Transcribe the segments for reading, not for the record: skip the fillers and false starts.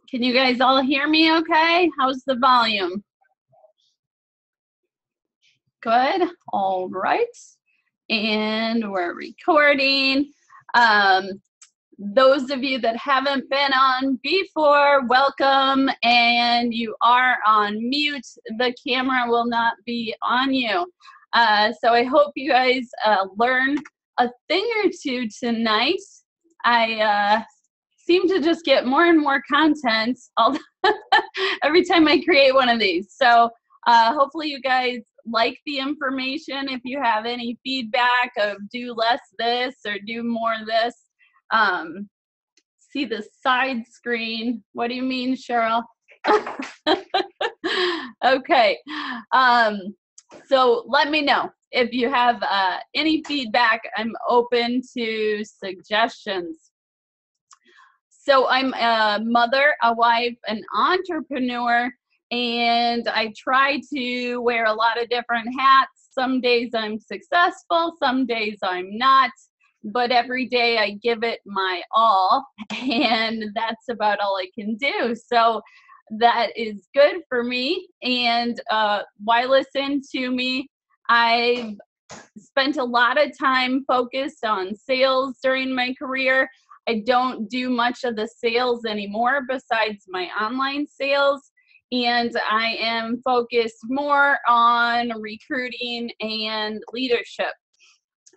Can you guys all hear me okay? How's the volume? Good. All right. And we're recording. Those of you that haven't been on before, welcome. And you are on mute. The camera will not be on you. So I hope you guys learn a thing or two tonight. I seem to just get more and more content every time I create one of these. So hopefully you guys like the information. If you have any feedback of do less this or do more this, see the side screen. What do you mean, Cheryl? Okay. So let me know if you have any feedback. I'm open to suggestions. So I'm a mother, a wife, an entrepreneur, and I try to wear a lot of different hats. Some days I'm successful, some days I'm not, but every day I give it my all, and that's about all I can do. So that is good for me. And why listen to me? I've spent a lot of time focused on sales during my career. I don't do much of the sales anymore besides my online sales, and I am focused more on recruiting and leadership.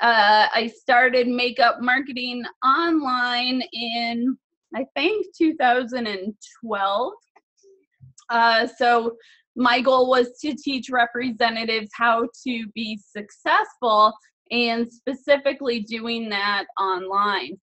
I started makeup marketing online in, I think, 2012. So my goal was to teach representatives how to be successful, and specifically doing that online.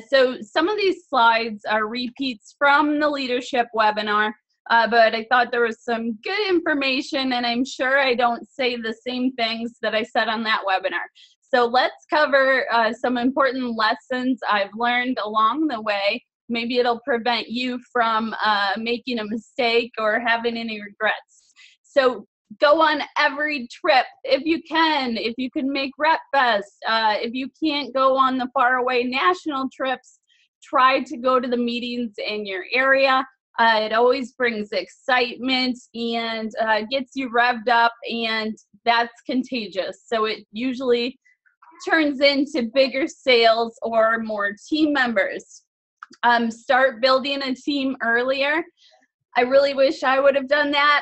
So some of these slides are repeats from the leadership webinar, but I thought there was some good information, and I'm sure I don't say the same things that I said on that webinar. So let's cover some important lessons I've learned along the way. Maybe it'll prevent you from making a mistake or having any regrets. So go on every trip if you can. If you can make Rep Fest, if you can't go on the faraway national trips, try to go to the meetings in your area. It always brings excitement and gets you revved up, and that's contagious. So it usually turns into bigger sales or more team members. Start building a team earlier. I really wish I would have done that.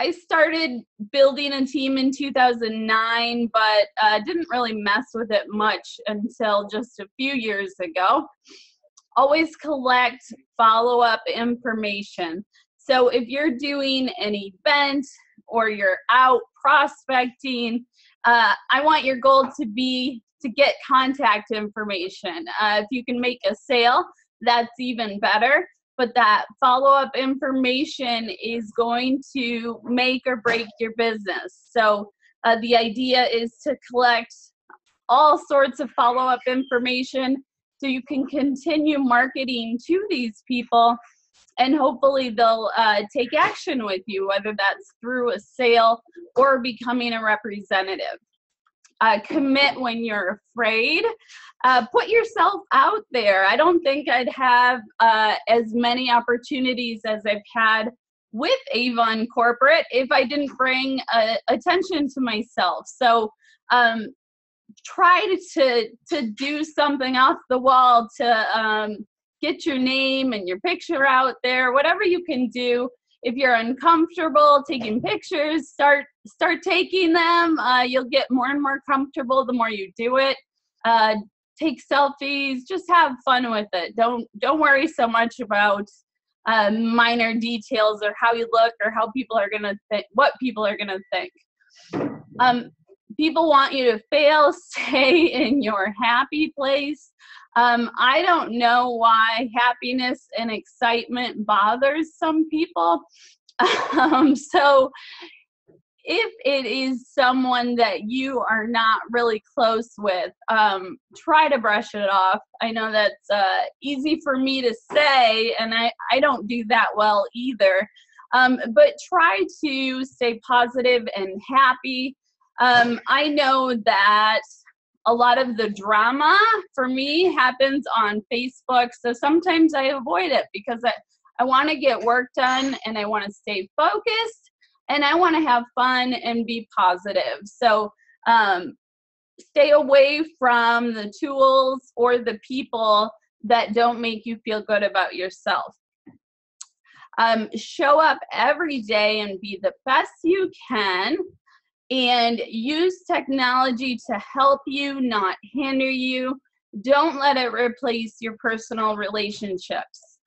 I started building a team in 2009, but didn't really mess with it much until just a few years ago. Always collect follow-up information. So if you're doing an event or you're out prospecting, I want your goal to be to get contact information. If you can make a sale, that's even better. But that follow-up information is going to make or break your business. So the idea is to collect all sorts of follow-up information so you can continue marketing to these people, and hopefully they'll take action with you, whether that's through a sale or becoming a representative. Commit when you're afraid. Put yourself out there. I don't think I'd have as many opportunities as I've had with Avon Corporate if I didn't bring attention to myself. So try to do something off the wall to get your name and your picture out there. Whatever you can do. If you're uncomfortable taking pictures, start taking them. You'll get more and more comfortable the more you do it. Take selfies. Just have fun with it. Don't worry so much about minor details or how you look or how people are gonna think. What people are gonna think. People want you to fail. Stay in your happy place. I don't know why happiness and excitement bothers some people. So if it is someone that you are not really close with, try to brush it off. I know that's easy for me to say, and I don't do that well either. But try to stay positive and happy. I know that A lot of the drama for me happens on Facebook, so sometimes I avoid it because I want to get work done and I want to stay focused and I want to have fun and be positive. So stay away from the tools or the people that don't make you feel good about yourself. Show up every day and be the best you can, and use technology to help you, not hinder you. Don't let it replace your personal relationships.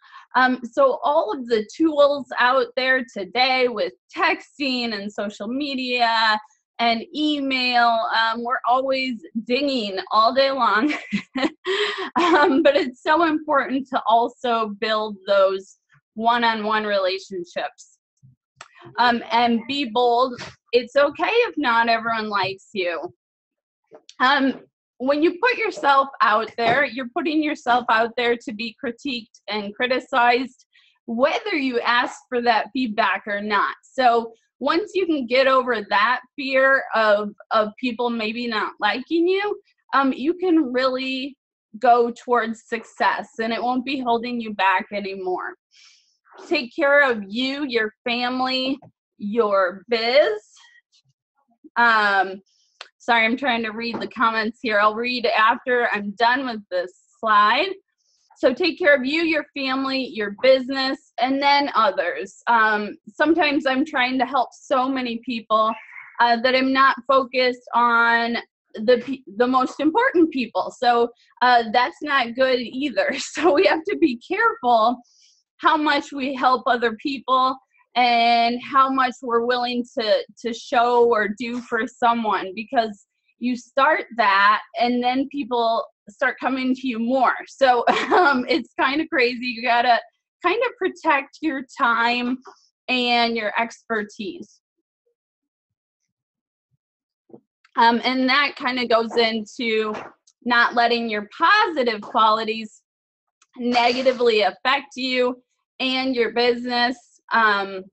So all of the tools out there today with texting and social media and email, we're always dinging all day long. But it's so important to also build those one-on-one relationships. And be bold. It's okay if not everyone likes you. When you put yourself out there, you're putting yourself out there to be critiqued and criticized, whether you ask for that feedback or not. So once you can get over that fear of people maybe not liking you, you can really go towards success and it won't be holding you back anymore. Take care of you, your family, your biz. Sorry, I'm trying to read the comments here. I'll read after I'm done with this slide. So take care of you, your family, your business, and then others. Sometimes I'm trying to help so many people that I'm not focused on the most important people. So that's not good either. So we have to be careful how much we help other people and how much we're willing to show or do for someone, because you start that and then people start coming to you more. So it's kind of crazy. You gotta kind of protect your time and your expertise. And that kind of goes into not letting your positive qualities negatively affect you and your business,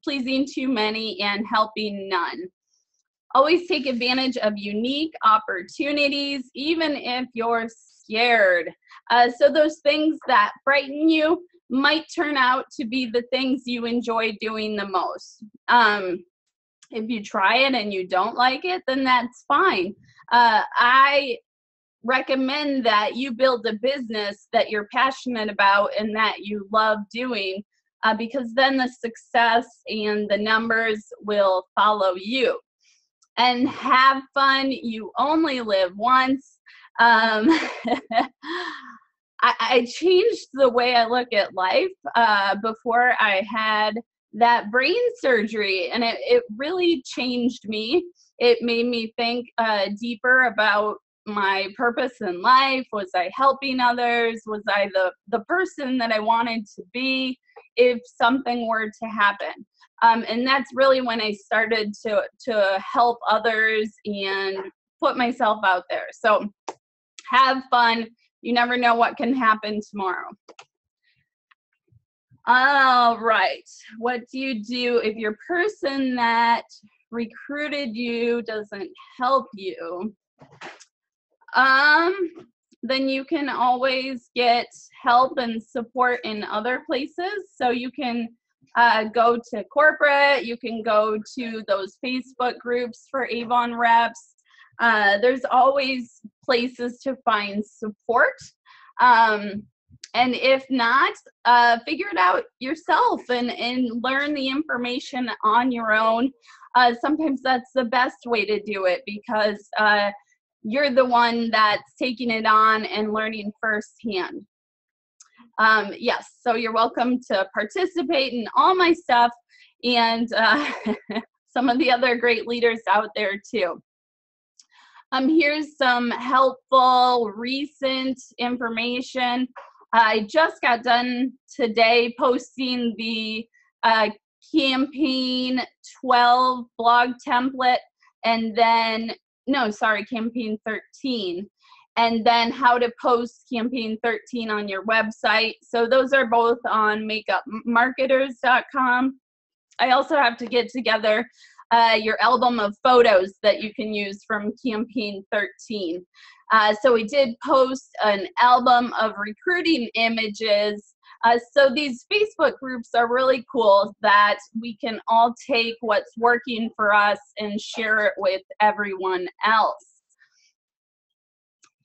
pleasing too many and helping none. Always take advantage of unique opportunities, even if you're scared. So those things that frighten you might turn out to be the things you enjoy doing the most. If you try it and you don't like it, then that's fine. I recommend that you build a business that you're passionate about and that you love doing, because then the success and the numbers will follow you. And have fun. You only live once. I changed the way I look at life before I had that brain surgery, and it really changed me. It made me think deeper about my purpose in life. Was I helping others? Was I the person that I wanted to be if something were to happen? And that's really when I started to help others and put myself out there. So have fun. You never know what can happen tomorrow. All right. What do you do if your person that recruited you doesn't help you? Then you can always get help and support in other places. So you can go to corporate, you can go to those Facebook groups for Avon reps. There's always places to find support. And if not, figure it out yourself and learn the information on your own. Sometimes that's the best way to do it, because you're the one that's taking it on and learning firsthand. Yes, so you're welcome to participate in all my stuff and some of the other great leaders out there too. Here's some helpful recent information. I just got done today posting the campaign 12 blog template, and then, no, sorry, campaign 13. And then how to post campaign 13 on your website. So those are both on makeupmarketers.com. I also have to get together your album of photos that you can use from campaign 13. So we did post an album of recruiting images. So these Facebook groups are really cool that we can all take what's working for us and share it with everyone else.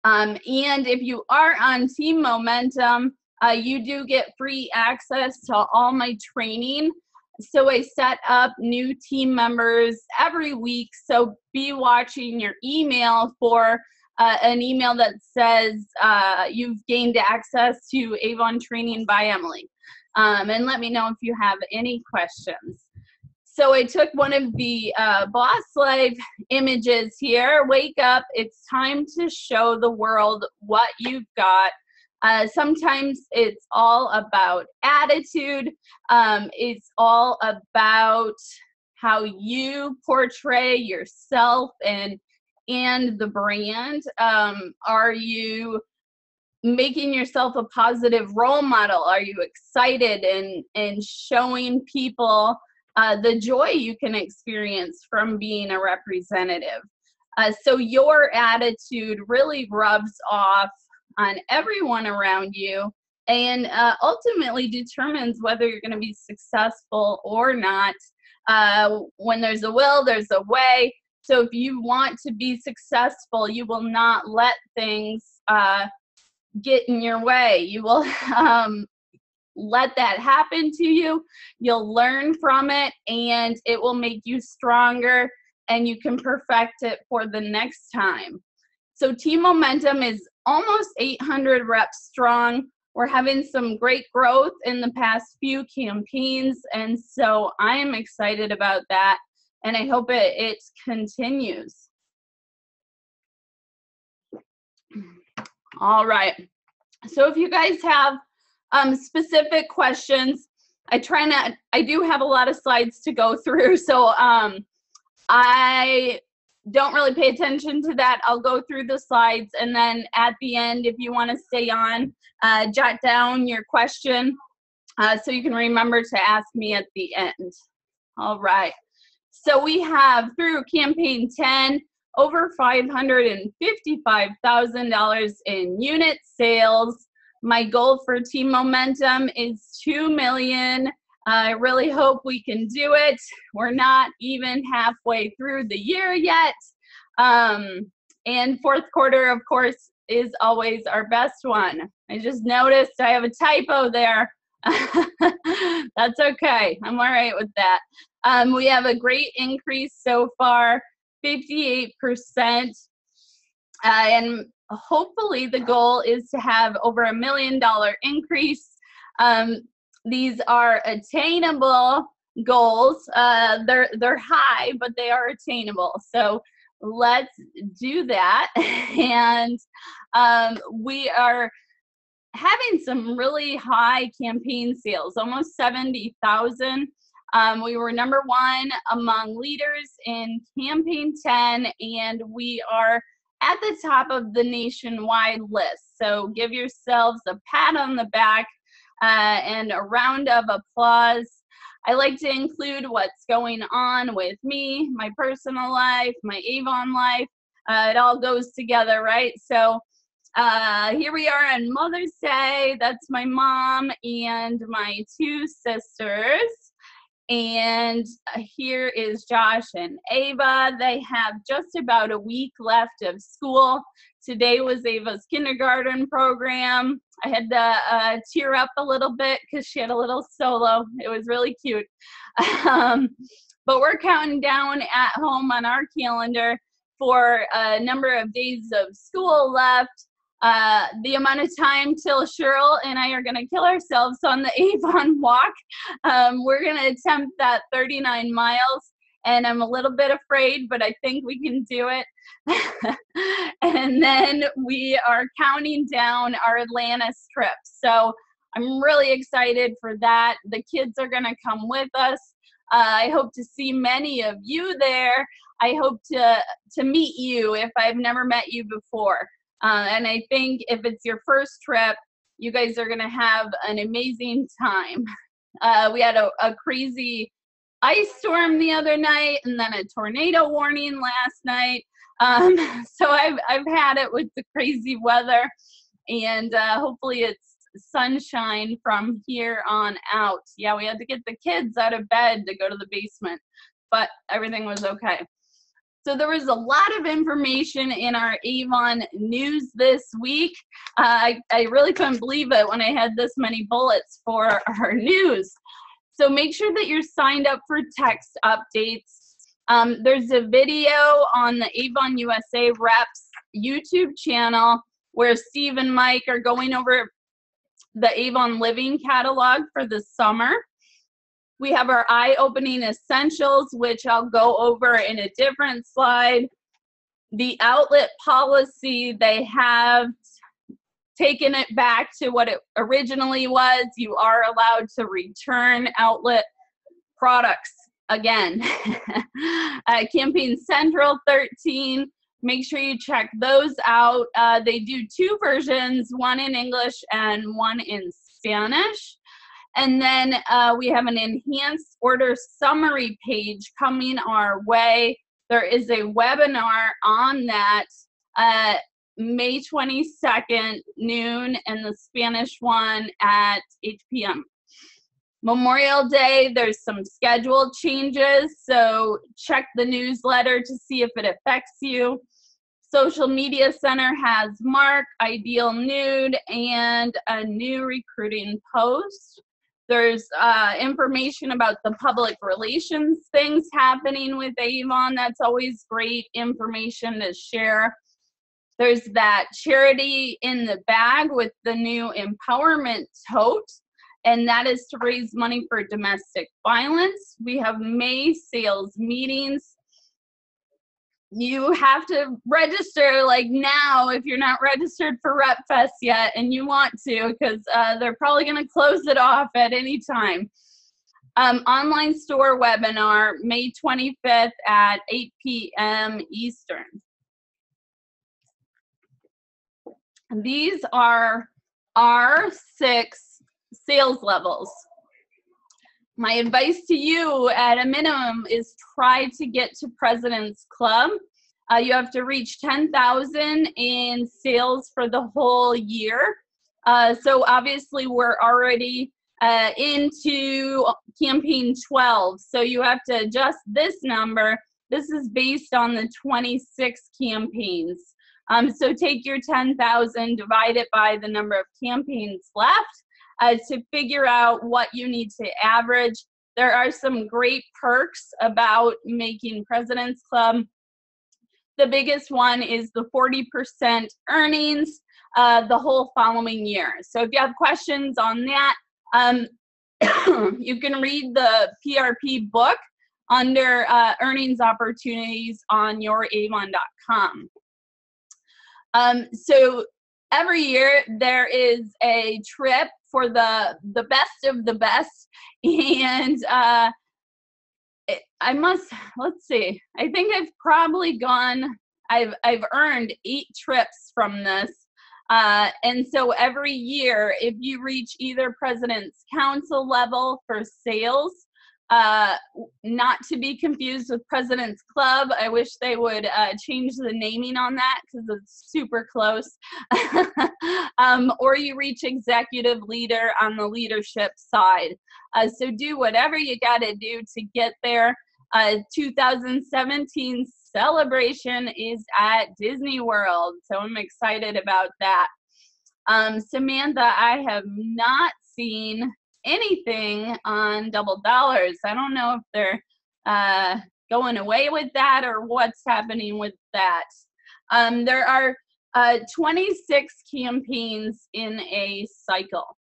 And if you are on Team Momentum, you do get free access to all my training. So I set up new team members every week. So be watching your email for an email that says you've gained access to Avon Training by Emily. And let me know if you have any questions. So I took one of the Boss Life images here. Wake up, it's time to show the world what you've got. Sometimes it's all about attitude. It's all about how you portray yourself and the brand. Are you making yourself a positive role model? Are you excited and showing people the joy you can experience from being a representative? So your attitude really rubs off on everyone around you and ultimately determines whether you're going to be successful or not. When there's a will, there's a way. So if you want to be successful, you will not let things get in your way. You will let that happen to you. You'll learn from it and it will make you stronger and you can perfect it for the next time. So Team Momentum is almost 800 reps strong. We're having some great growth in the past few campaigns, and so I am excited about that, and I hope it continues. All right. So if you guys have specific questions, I do have a lot of slides to go through, so I don't really pay attention to that. I'll go through the slides, and then at the end, if you want to stay on, jot down your question so you can remember to ask me at the end. All right. So we have, through campaign 10, over $555,000 in unit sales. My goal for Team Momentum is 2 million. I really hope we can do it. We're not even halfway through the year yet. And fourth quarter, of course, is always our best one. I just noticed I have a typo there. That's okay. I'm all right with that. We have a great increase so far, 58%. And hopefully the goal is to have over $1 million increase. These are attainable goals. They're high, but they are attainable. So let's do that. And we are having some really high campaign sales, almost 70,000. We were number 1 among leaders in campaign 10, and we are at the top of the nationwide list. So give yourselves a pat on the back and a round of applause. I like to include what's going on with me, my personal life, my Avon life. It all goes together, right? So here we are on Mother's Day. That's my mom and my 2 sisters. And here is Josh and Ava. They have just about a week left of school. Today was Ava's kindergarten program. I had to tear up a little bit because she had a little solo. It was really cute. But we're counting down at home on our calendar for a number of days of school left. The amount of time till Cheryl and I are going to kill ourselves on the Avon walk. We're going to attempt that 39 miles, and I'm a little bit afraid, but I think we can do it. And then we are counting down our Atlantis trip. So I'm really excited for that. The kids are going to come with us. I hope to see many of you there. I hope to meet you if I've never met you before. And I think if it's your first trip, you guys are going to have an amazing time. We had a crazy ice storm the other night, and then a tornado warning last night. So I've had it with the crazy weather, and hopefully it's sunshine from here on out. Yeah, we had to get the kids out of bed to go to the basement, but everything was okay. So there was a lot of information in our Avon news this week. I really couldn't believe it when I had this many bullets for our news. So make sure that you're signed up for text updates. There's a video on the Avon USA Reps YouTube channel where Steve and Mike are going over the Avon Living catalog for the summer. We have our eye-opening essentials, which I'll go over in a different slide. The outlet policy, they have taken it back to what it originally was. You are allowed to return outlet products again. Campaign Central 13, make sure you check those out. They do two versions, one in English and one in Spanish. And then we have an enhanced order summary page coming our way. There is a webinar on that May 22nd, noon, and the Spanish one at 8 p.m. Memorial Day, there's some schedule changes, so check the newsletter to see if it affects you. Social Media Center has Mark, Ideal Nude, and a new recruiting post. There's information about the public relations things happening with Avon. That's always great information to share. There's that charity in the bag with the new empowerment tote, and that is to raise money for domestic violence. We have May sales meetings. You have to register like now if you're not registered for Rep Fest yet and you want to, because they're probably going to close it off at any time. Online store webinar, May 25th at 8 p.m. Eastern. These are our 6 sales levels. My advice to you at a minimum is try to get to President's Club. You have to reach 10,000 in sales for the whole year. So obviously we're already into campaign 12. So you have to adjust this number. This is based on the 26 campaigns. So take your 10,000, divide it by the number of campaigns left. To figure out what you need to average. There are some great perks about making President's Club. The biggest one is the 40% earnings the whole following year. So if you have questions on that, you can read the PRP book under earnings opportunities on youravon.com. So every year there is a trip for the best of the best, and let's see, I think I've probably I've earned 8 trips from this, and so every year if you reach either President's Council level for sales, not to be confused with President's Club. I wish they would change the naming on that because it's super close. Or you reach executive leader on the leadership side. So do whatever you got to do to get there. 2017 celebration is at Disney World, so I'm excited about that. Samantha, I have not seen anything on Double Dollars. I don't know if they're going away with that or what's happening with that. There are 26 campaigns in a cycle.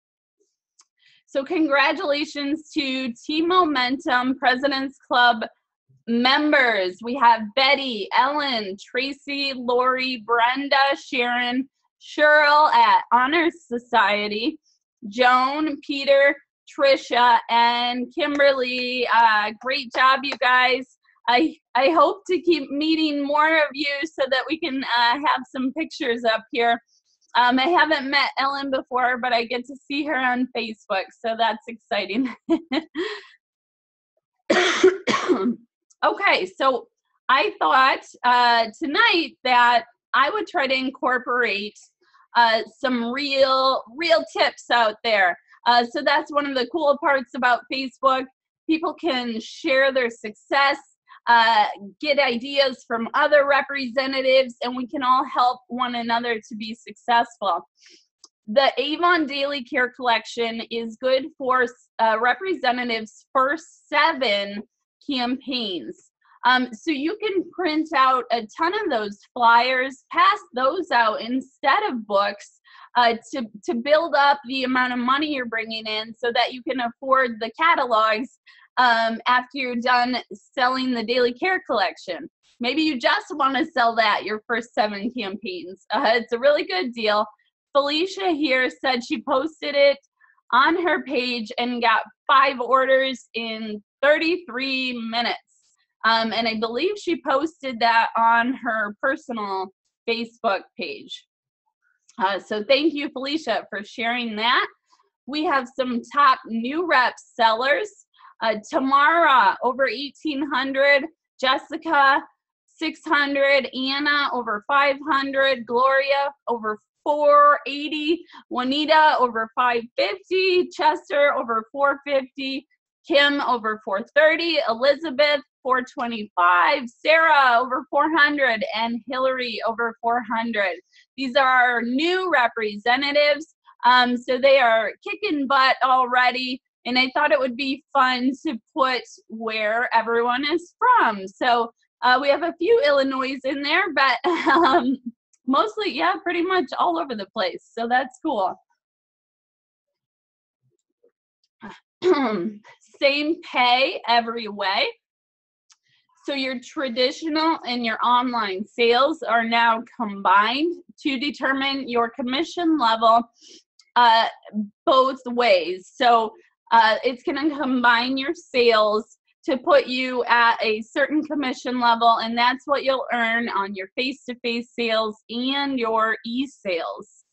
So congratulations to Team Momentum President's Club members. We have Betty, Ellen, Tracy, Lori, Brenda, Sharon, Cheryl at Honor Society, Joan, Peter, Trisha, and Kimberly. Great job, you guys. I hope to keep meeting more of you so that we can have some pictures up here. I haven't met Ellen before, but I get to see her on Facebook, so that's exciting. Okay, so I thought tonight that I would try to incorporate some real tips out there. So that's one of the cool parts about Facebook. People can share their success, uh, get ideas from other representatives, and we can all help one another to be successful. The Avon Daily Care Collection is good for representatives' first 7 campaigns. So you can print out a ton of those flyers, pass those out instead of books to build up the amount of money you're bringing in so that you can afford the catalogs after you're done selling the Daily Care Collection. Maybe you just want to sell that your first 7 campaigns. It's a really good deal. Felicia here said she posted it on her page and got 5 orders in 33 minutes. And I believe she posted that on her personal Facebook page. So thank you, Felicia, for sharing that. We have some top new rep sellers. Tamara, over 1,800. Jessica, 600. Anna, over 500. Gloria, over 480. Juanita, over 550. Chester, over 450. Kim, over 430. Elizabeth, 425. Sarah, over 400. And Hillary, over 400. These are our new representatives. So they are kicking butt already. And I thought it would be fun to put where everyone is from. So we have a few Illinois in there, but mostly, yeah, pretty much all over the place. So that's cool. Same pay every way. So your traditional and your online sales are now combined to determine your commission level both ways. So it's going to combine your sales to put you at a certain commission level, and that's what you'll earn on your face-to-face sales and your e-sales.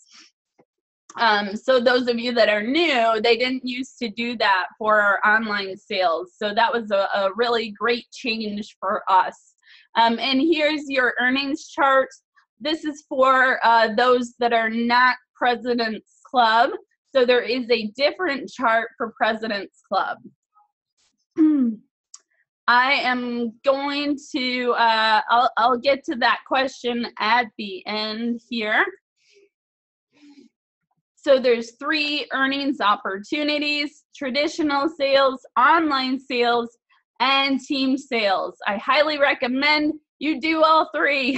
So those of you that are new, they didn't used to do that for our online sales. So that was a really great change for us. And here's your earnings chart. This is for those that are not President's Club. So there is a different chart for President's Club. I am going to, I'll get to that question at the end here. So there's 3 earnings opportunities: traditional sales, online sales, and team sales. I highly recommend you do all 3.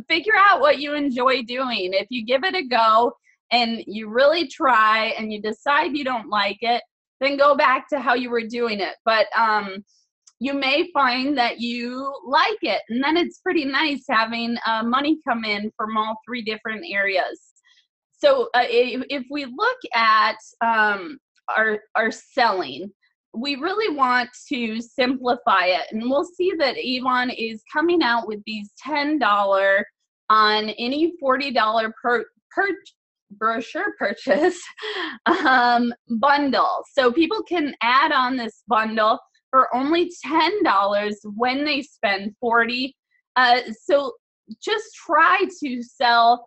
Figure out what you enjoy doing. If you give it a go and you really try and you decide you don't like it, then go back to how you were doing it. But you may find that you like it, and then it's pretty nice having money come in from all 3 different areas. So if we look at our selling, we really want to simplify it. And we'll see that Avon is coming out with these $10 on any $40 per brochure purchase bundle. So people can add on this bundle for only $10 when they spend $40. So just try to sell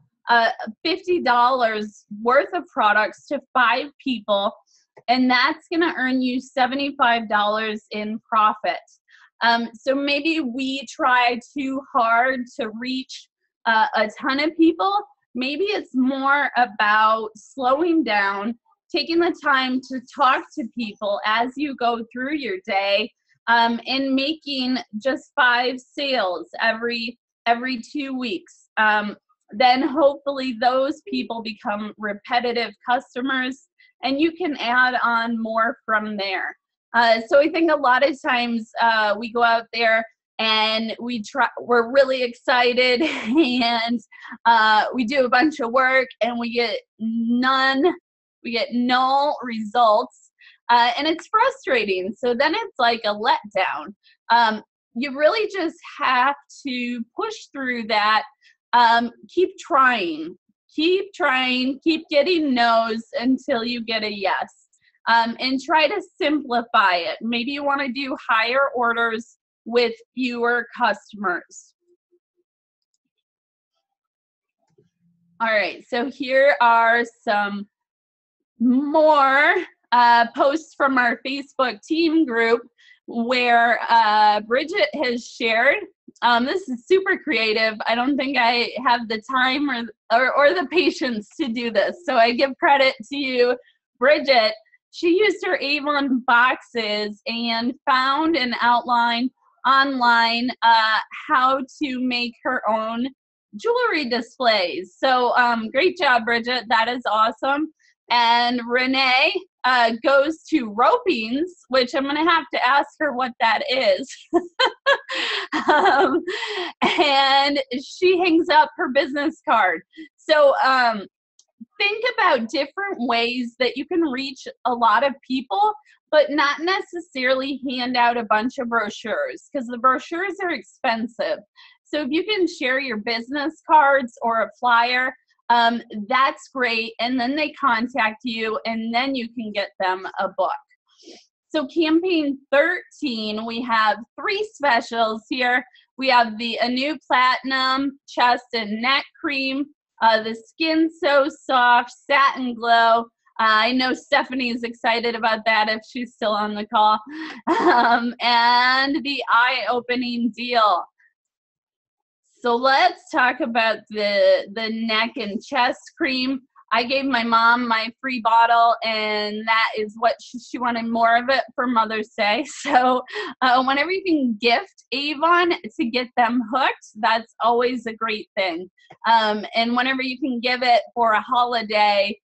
$50 worth of products to 5 people, and that's going to earn you $75 in profit. So maybe we try too hard to reach a ton of people. Maybe it's more about slowing down, taking the time to talk to people as you go through your day, and making just 5 sales every 2 weeks. Then hopefully those people become repetitive customers, and you can add on more from there. So I think a lot of times we go out there and we're really excited and we do a bunch of work and we get no results, and it's frustrating. So then it's like a letdown. You really just have to push through that. Keep trying, keep getting no's until you get a yes. and try to simplify it. Maybe you want to do higher orders with fewer customers. All right, so here are some more posts from our Facebook team group where Bridget has shared. This is super creative. I don't think I have the time or the patience to do this, so I give credit to you, Bridget. She used her Avon boxes and found an outline online how to make her own jewelry displays. So great job, Bridget. That is awesome. And Renee goes to ropings, which I'm going to have to ask her what that is. And she hangs up her business card. So think about different ways that you can reach a lot of people, but not necessarily hand out a bunch of brochures, because the brochures are expensive. So if you can share your business cards or a flyer, that's great. And then they contact you, and then you can get them a book. So campaign 13, we have 3 specials here. We have a new platinum chest and neck cream, the Skin So Soft Satin Glow. I know Stephanie is excited about that if she's still on the call. And the eye-opening deal. So let's talk about the neck and chest cream. I gave my mom my free bottle, and that is what she wanted more of it for Mother's Day. So whenever you can gift Avon to get them hooked, that's always a great thing. And whenever you can give it for a holiday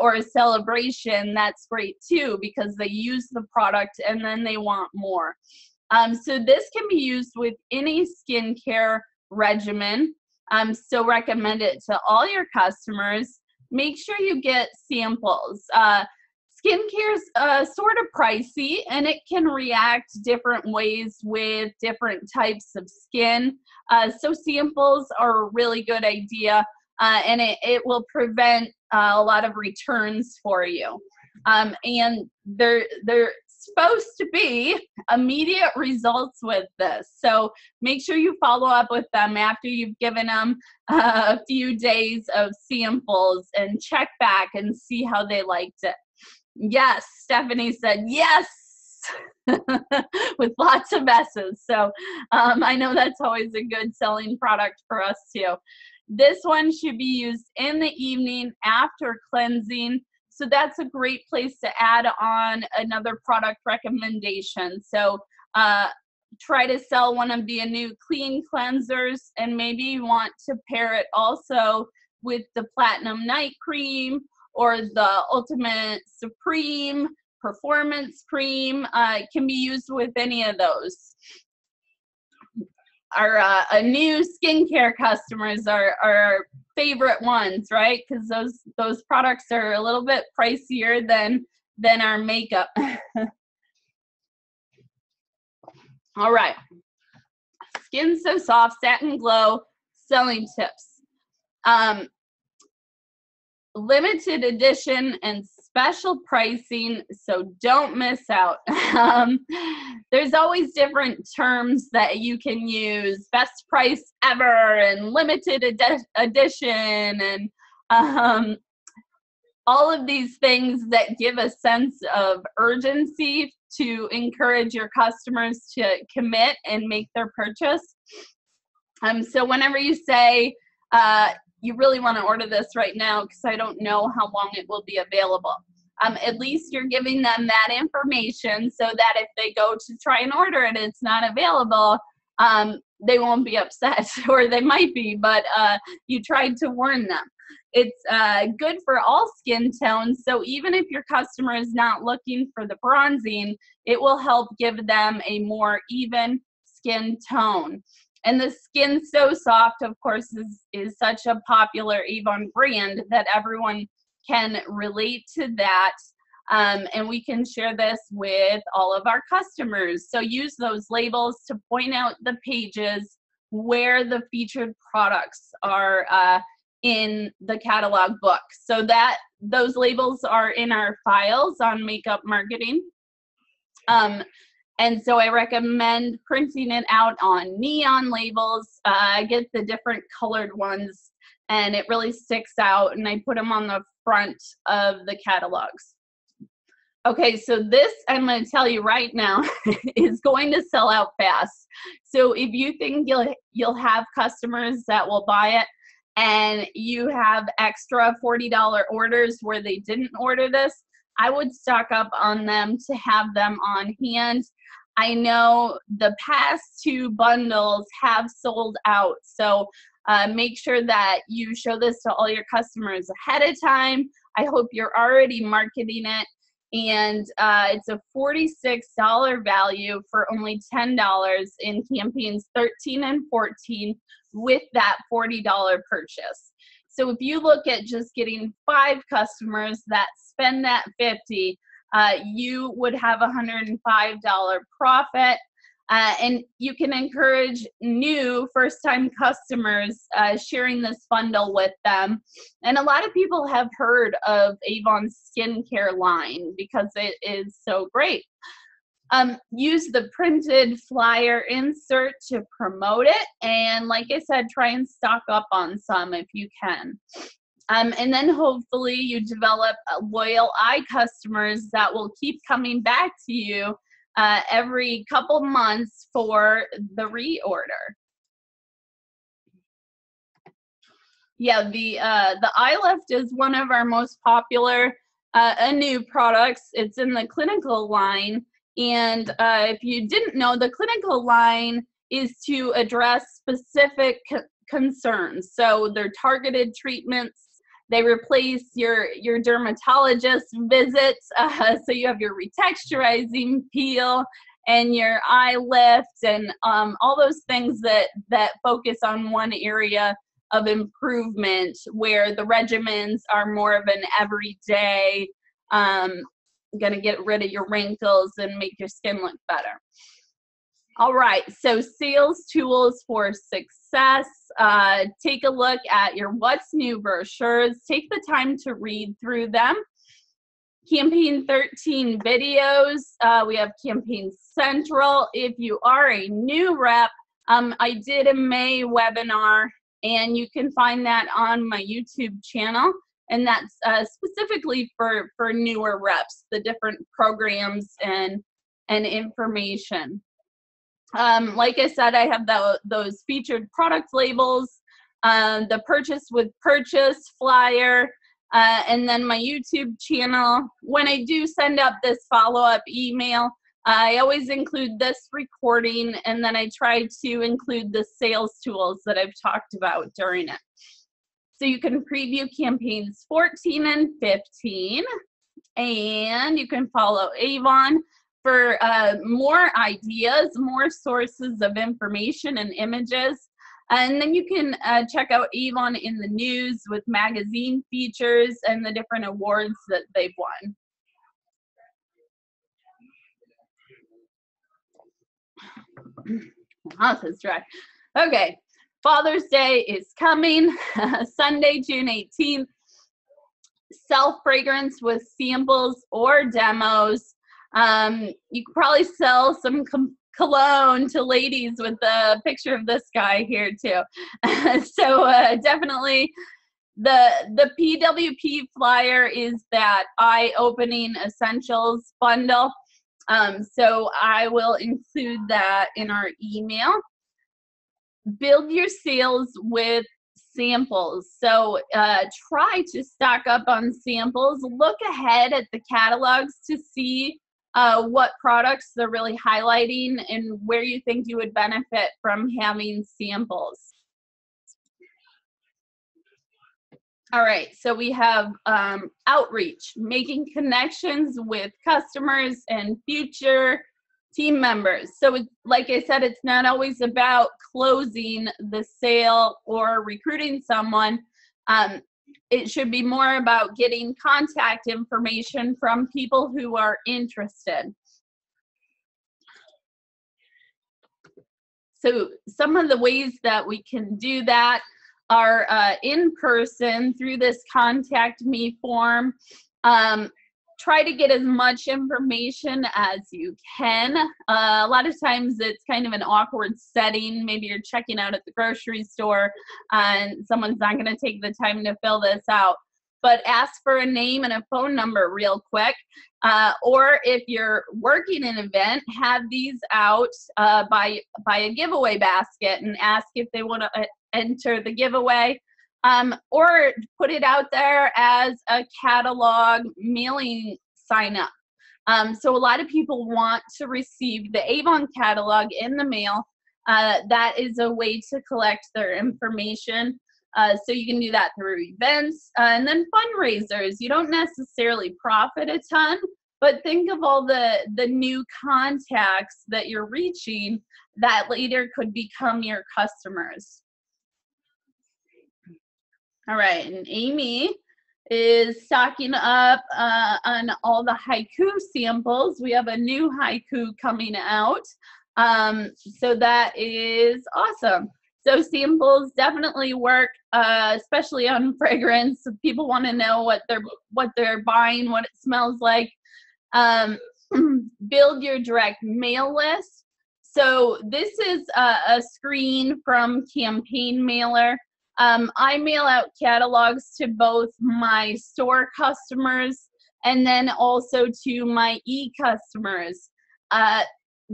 or a celebration, that's great too, because they use the product and then they want more. So this can be used with any skincare regimen. So recommend it to all your customers. Make sure you get samples. Skincare is sort of pricey, and it can react different ways with different types of skin. So samples are a really good idea, and it will prevent a lot of returns for you. And they're supposed to be immediate results with this. So make sure you follow up with them after you've given them a few days of samples and check back and see how they liked it. Yes, Stephanie said yes, with lots of S's. So I know that's always a good selling product for us too. This one should be used in the evening after cleansing. So that's a great place to add on another product recommendation. So try to sell one of the new clean cleansers, and maybe you want to pair it also with the Platinum Night Cream or the Ultimate Supreme Performance Cream. It can be used with any of those. Our new skincare customers are our favorite ones, right? Because those products are a little bit pricier than our makeup. All right, Skin So Soft Satin Glow selling tips. Limited edition and special pricing, so don't miss out. There's always different terms that you can use: best price ever and limited edition, and all of these things that give a sense of urgency to encourage your customers to commit and make their purchase. So whenever you say, you really want to order this right now because I don't know how long it will be available, at least you're giving them that information so that if they go to try and order it and it's not available, they won't be upset, or they might be, but you tried to warn them. It's good for all skin tones, so even if your customer is not looking for the bronzing, it will help give them a more even skin tone. And the Skin So Soft, of course, is such a popular Avon brand that everyone can relate to that. And we can share this with all of our customers. So use those labels to point out the pages where the featured products are in the catalog book. So that those labels are in our files on makeup marketing. And so I recommend printing it out on neon labels. I get the different colored ones, and it really sticks out, and I put them on the front of the catalogs. Okay, so this, I'm going to tell you right now, is going to sell out fast. So if you think you'll have customers that will buy it, and you have extra $40 orders where they didn't order this, I would stock up on them to have them on hand. I know the past 2 bundles have sold out, so make sure that you show this to all your customers ahead of time. I hope you're already marketing it, and it's a $46 value for only $10 in campaigns 13 and 14 with that $40 purchase. So if you look at just getting 5 customers that spend that $50, you would have a $105 profit, and you can encourage new first-time customers sharing this bundle with them. And a lot of people have heard of Avon's skincare line because it is so great. Use the printed flyer insert to promote it, and like I said, try and stock up on some if you can. And then hopefully you develop loyal eye customers that will keep coming back to you every couple months for the reorder. Yeah, the eye lift is one of our most popular new products. It's in the clinical line, and if you didn't know, the clinical line is to address specific concerns. So they're targeted treatments. They replace your dermatologist visits, so you have your retexturizing peel and your eye lift and all those things that focus on one area of improvement, where the regimens are more of an everyday, gonna get rid of your wrinkles and make your skin look better. All right, so sales tools for success. Take a look at your What's New brochures. Take the time to read through them. Campaign 13 videos. We have Campaign Central. If you are a new rep, I did a May webinar, and you can find that on my YouTube channel. And that's specifically for newer reps, the different programs and information. Like I said, I have those featured product labels, the purchase with purchase flyer, and then my YouTube channel. When I do send up this follow-up email, I always include this recording, and then I try to include the sales tools that I've talked about during it. So you can preview campaigns 14 and 15, and you can follow Avon for more ideas, more sources of information and images. And then you can check out Avon in the news with magazine features and the different awards that they've won. Mouth is dry. Okay, Father's Day is coming, Sunday, June 18th. Self-fragrance with samples or demos. You could probably sell some cologne to ladies with a picture of this guy here too. So definitely the PWP flyer is that eye-opening essentials bundle. So I will include that in our email. Build your sales with samples. So try to stock up on samples. Look ahead at the catalogs to see what products they're really highlighting and where you think you would benefit from having samples. All right, so we have outreach, making connections with customers and future team members. So like I said, it's not always about closing the sale or recruiting someone. It should be more about getting contact information from people who are interested. So some of the ways that we can do that, are in person through this contact me form. Try to get as much information as you can. A lot of times it's kind of an awkward setting. Maybe you're checking out at the grocery store and someone's not going to take the time to fill this out. But ask for a name and a phone number real quick. Or if you're working an event, have these out by a giveaway basket and ask if they want to enter the giveaway. Or put it out there as a catalog mailing sign up. So a lot of people want to receive the Avon catalog in the mail. That is a way to collect their information. So you can do that through events and then fundraisers. You don't necessarily profit a ton, but think of all the new contacts that you're reaching that later could become your customers. All right, and Amy is stocking up on all the haiku samples. We have a new haiku coming out, so that is awesome. So samples definitely work, especially on fragrance. People want to know what they're buying, what it smells like. Build your direct mail list. So this is a screen from Campaign Mailer. I mail out catalogs to both my store customers and then also to my e-customers.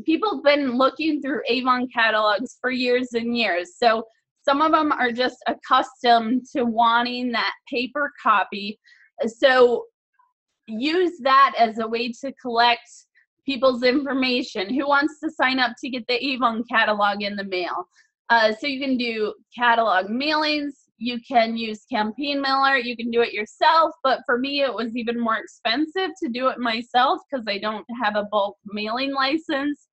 People have been looking through Avon catalogs for years and years. So some of them are just accustomed to wanting that paper copy. So use that as a way to collect people's information. Who wants to sign up to get the Avon catalog in the mail? So you can do catalog mailings, you can use Campaign Mailer, you can do it yourself, but for me it was even more expensive to do it myself because I don't have a bulk mailing license.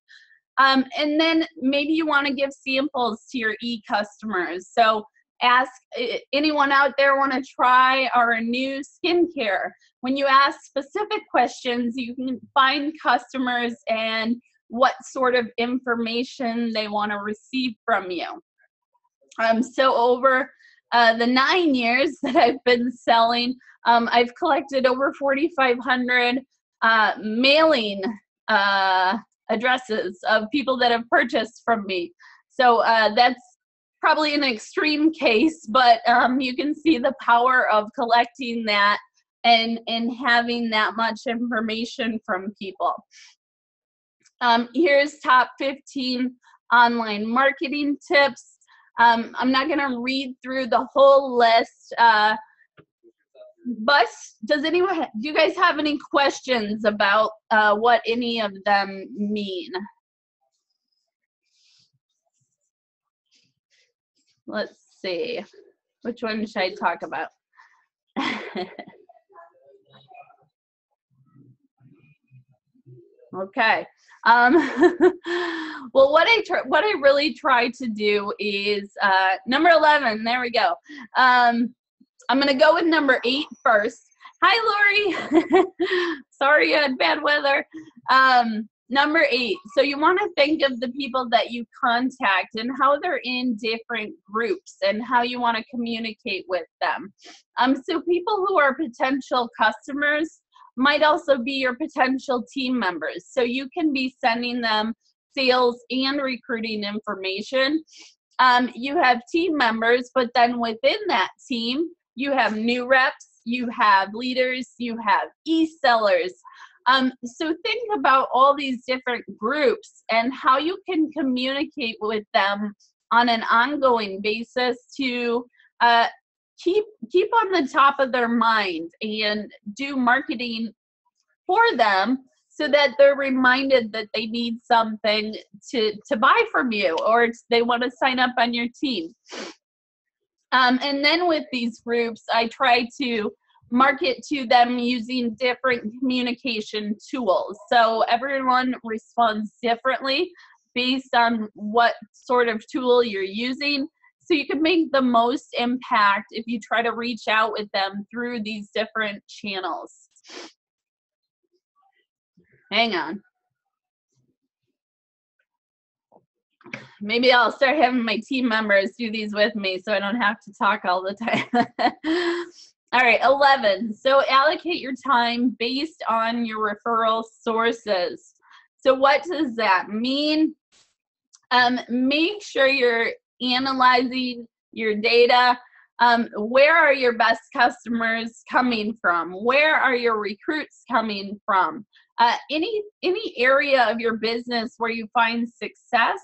And then maybe you want to give samples to your e-customers. So ask anyone out there want to try our new skincare. When you ask specific questions, you can find customers and what sort of information they want to receive from you. So over the 9 years that I've been selling, I've collected over 4,500 mailing addresses of people that have purchased from me. So that's probably an extreme case, but you can see the power of collecting that and having that much information from people. Here's top 15 online marketing tips. I'm not going to read through the whole list, but do you guys have any questions about what any of them mean? Let's see. Which one should I talk about? Okay. Well, what I really try to do is number 11. There we go. I'm gonna go with number 8 first. Hi, Lori. Sorry, you had bad weather. Number 8. So you want to think of the people that you contact and how they're in different groups and how you want to communicate with them. So people who are potential customers might also be your potential team members. So you can be sending them sales and recruiting information. You have team members, but then within that team, you have new reps, you have leaders, you have e-sellers. So think about all these different groups and how you can communicate with them on an ongoing basis to keep on the top of their mind and do marketing for them so that they're reminded that they need something to buy from you or they want to sign up on your team. And then with these groups, I try to market to them using different communication tools. So everyone responds differently based on what sort of tool you're using. So you can make the most impact if you try to reach out with them through these different channels. Hang on. maybe I'll start having my team members do these with me so I don't have to talk all the time. All right, 11. So allocate your time based on your referral sources. So what does that mean? Make sure you're analyzing your data. Where are your best customers coming from? Where are your recruits coming from? Any area of your business where you find success,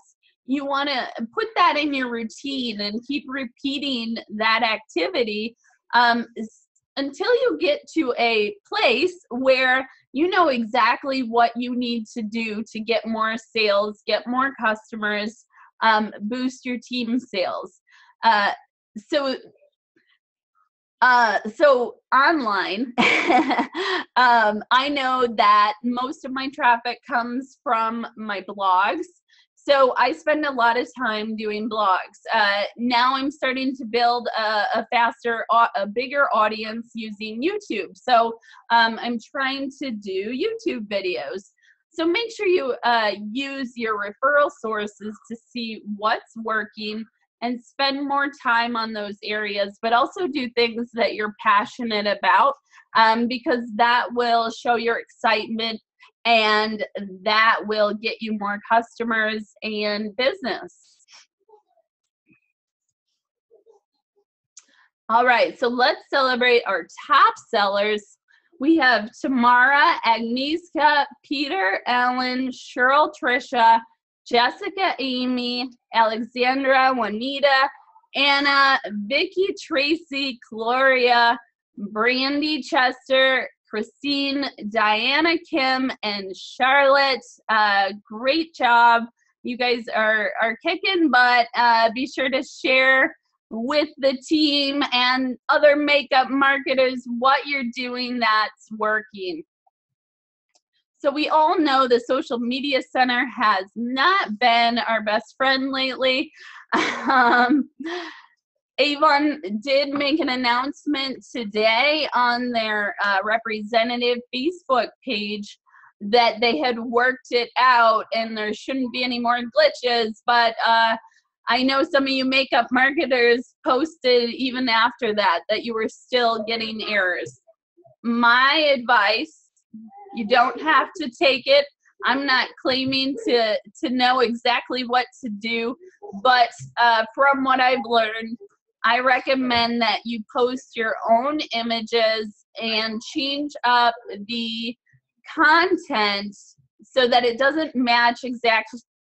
you want to put that in your routine and keep repeating that activity until you get to a place where you know exactly what you need to do to get more sales, get more customers, boost your team sales. So online, I know that most of my traffic comes from my blogs. So I spend a lot of time doing blogs. Now I'm starting to build a bigger audience using YouTube. So I'm trying to do YouTube videos. So make sure you use your referral sources to see what's working and spend more time on those areas, but also do things that you're passionate about because that will show your excitement and that will get you more customers and business. All right, so let's celebrate our top sellers. We have Tamara, Agnieszka, Peter, Ellen, Cheryl, Trisha, Jessica, Amy, Alexandra, Juanita, Anna, Vicky, Tracy, Gloria, Brandy, Chester, Christine, Diana, Kim, and Charlotte. Great job. You guys are kicking butt. Be sure to share with the team and other makeup marketers what you're doing that's working. So we all know the social media center has not been our best friend lately. Avon did make an announcement today on their representative Facebook page that they had worked it out and there shouldn't be any more glitches, but I know some of you makeup marketers posted even after that you were still getting errors. My advice, you don't have to take it. I'm not claiming to know exactly what to do, but from what I've learned, I recommend that you post your own images and change up the content so that it doesn't match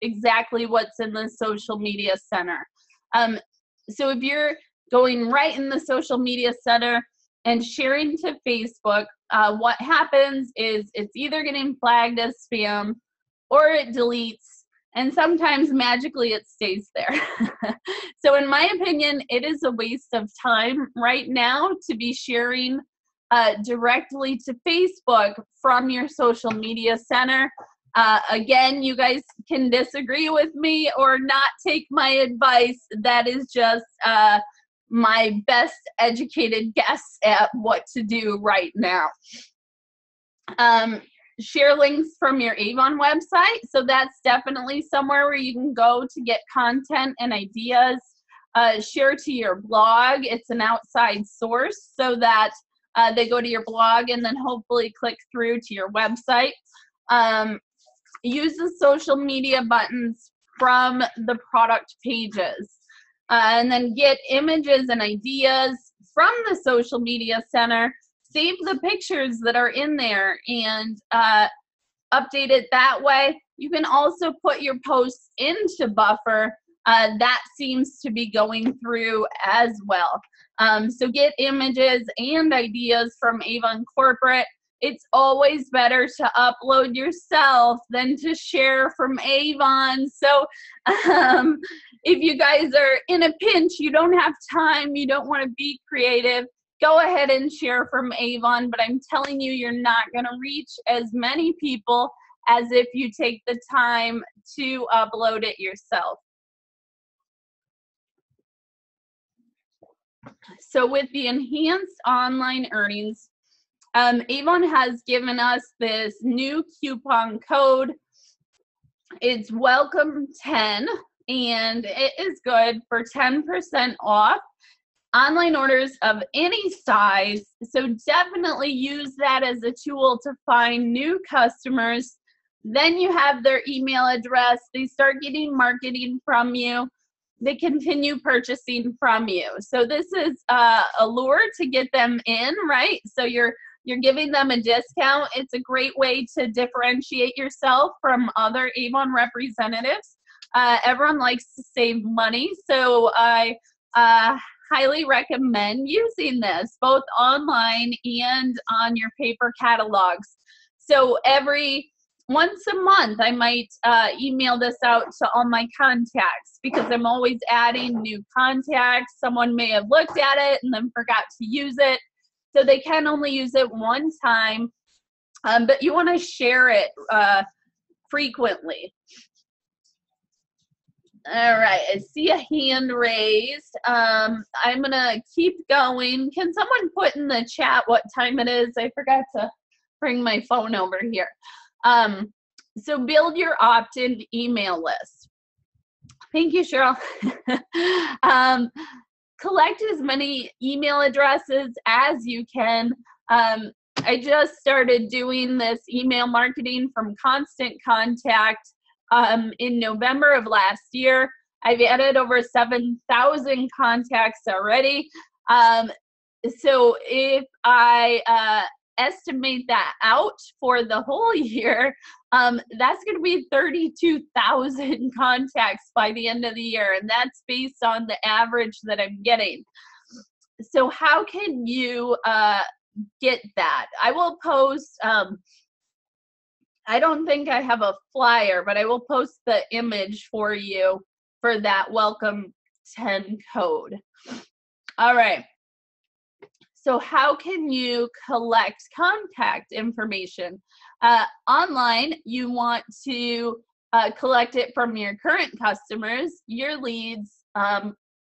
exactly what's in the social media center. So if you're going right in the social media center and sharing to Facebook, what happens is it's either getting flagged as spam or it deletes, and sometimes magically it stays there. So in my opinion, it is a waste of time right now to be sharing directly to Facebook from your social media center. Again, you guys can disagree with me or not take my advice. That is just my best educated guess at what to do right now. Share links from your Avon website. So that's definitely somewhere where you can go to get content and ideas. Share to your blog. It's an outside source so that they go to your blog and then hopefully click through to your website. Use the social media buttons from the product pages. And then get images and ideas from the social media center. Save the pictures that are in there and update it that way. You can also put your posts into Buffer. That seems to be going through as well. So get images and ideas from Avon Corporate. It's always better to upload yourself than to share from Avon. So if you guys are in a pinch, you don't have time, you don't want to be creative, go ahead and share from Avon. But I'm telling you, you're not going to reach as many people as if you take the time to upload it yourself. So with the enhanced online earnings, Avon has given us this new coupon code. It's welcome 10. and it is good for 10% off online orders of any size. So definitely use that as a tool to find new customers. Then you have their email address. They start getting marketing from you. They continue purchasing from you. So this is a lure to get them in, right? So you're giving them a discount. It's a great way to differentiate yourself from other Avon representatives. Everyone likes to save money, so I highly recommend using this both online and on your paper catalogs. So once a month, I might email this out to all my contacts because I'm always adding new contacts. Someone may have looked at it and then forgot to use it. So they can only use it one time, but you want to share it frequently. All right, I see a hand raised. I'm going to keep going. Can someone put in the chat what time it is? I forgot to bring my phone over here. So build your opt-in email list. Thank you, Cheryl. Collect as many email addresses as you can. I just started doing this email marketing from Constant Contact in November of last year. I've added over 7,000 contacts already. So if I estimate that out for the whole year, that's going to be 32,000 contacts by the end of the year, and that's based on the average that I'm getting. So how can you get that? I will post, I don't think I have a flyer, but I will post the image for you for that welcome 10 code. All right. So how can you collect contact information? Online, you want to collect it from your current customers, your leads,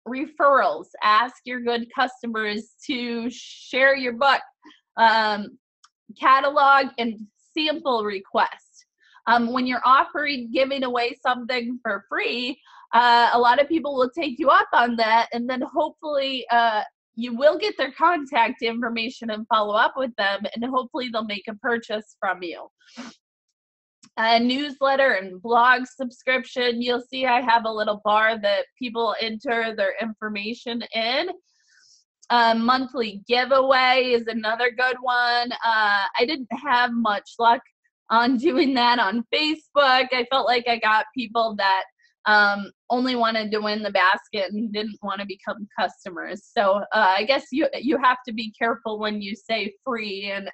referrals. Ask your good customers to share your book, catalog, and sample request. When you're giving away something for free, a lot of people will take you up on that, and then hopefully you will get their contact information and follow up with them, and hopefully they'll make a purchase from you. A newsletter and blog subscription, you'll see I have a little bar that people enter their information in. Monthly giveaway is another good one. I didn't have much luck on doing that on Facebook. I felt like I got people that only wanted to win the basket and didn't want to become customers. So I guess you have to be careful when you say free and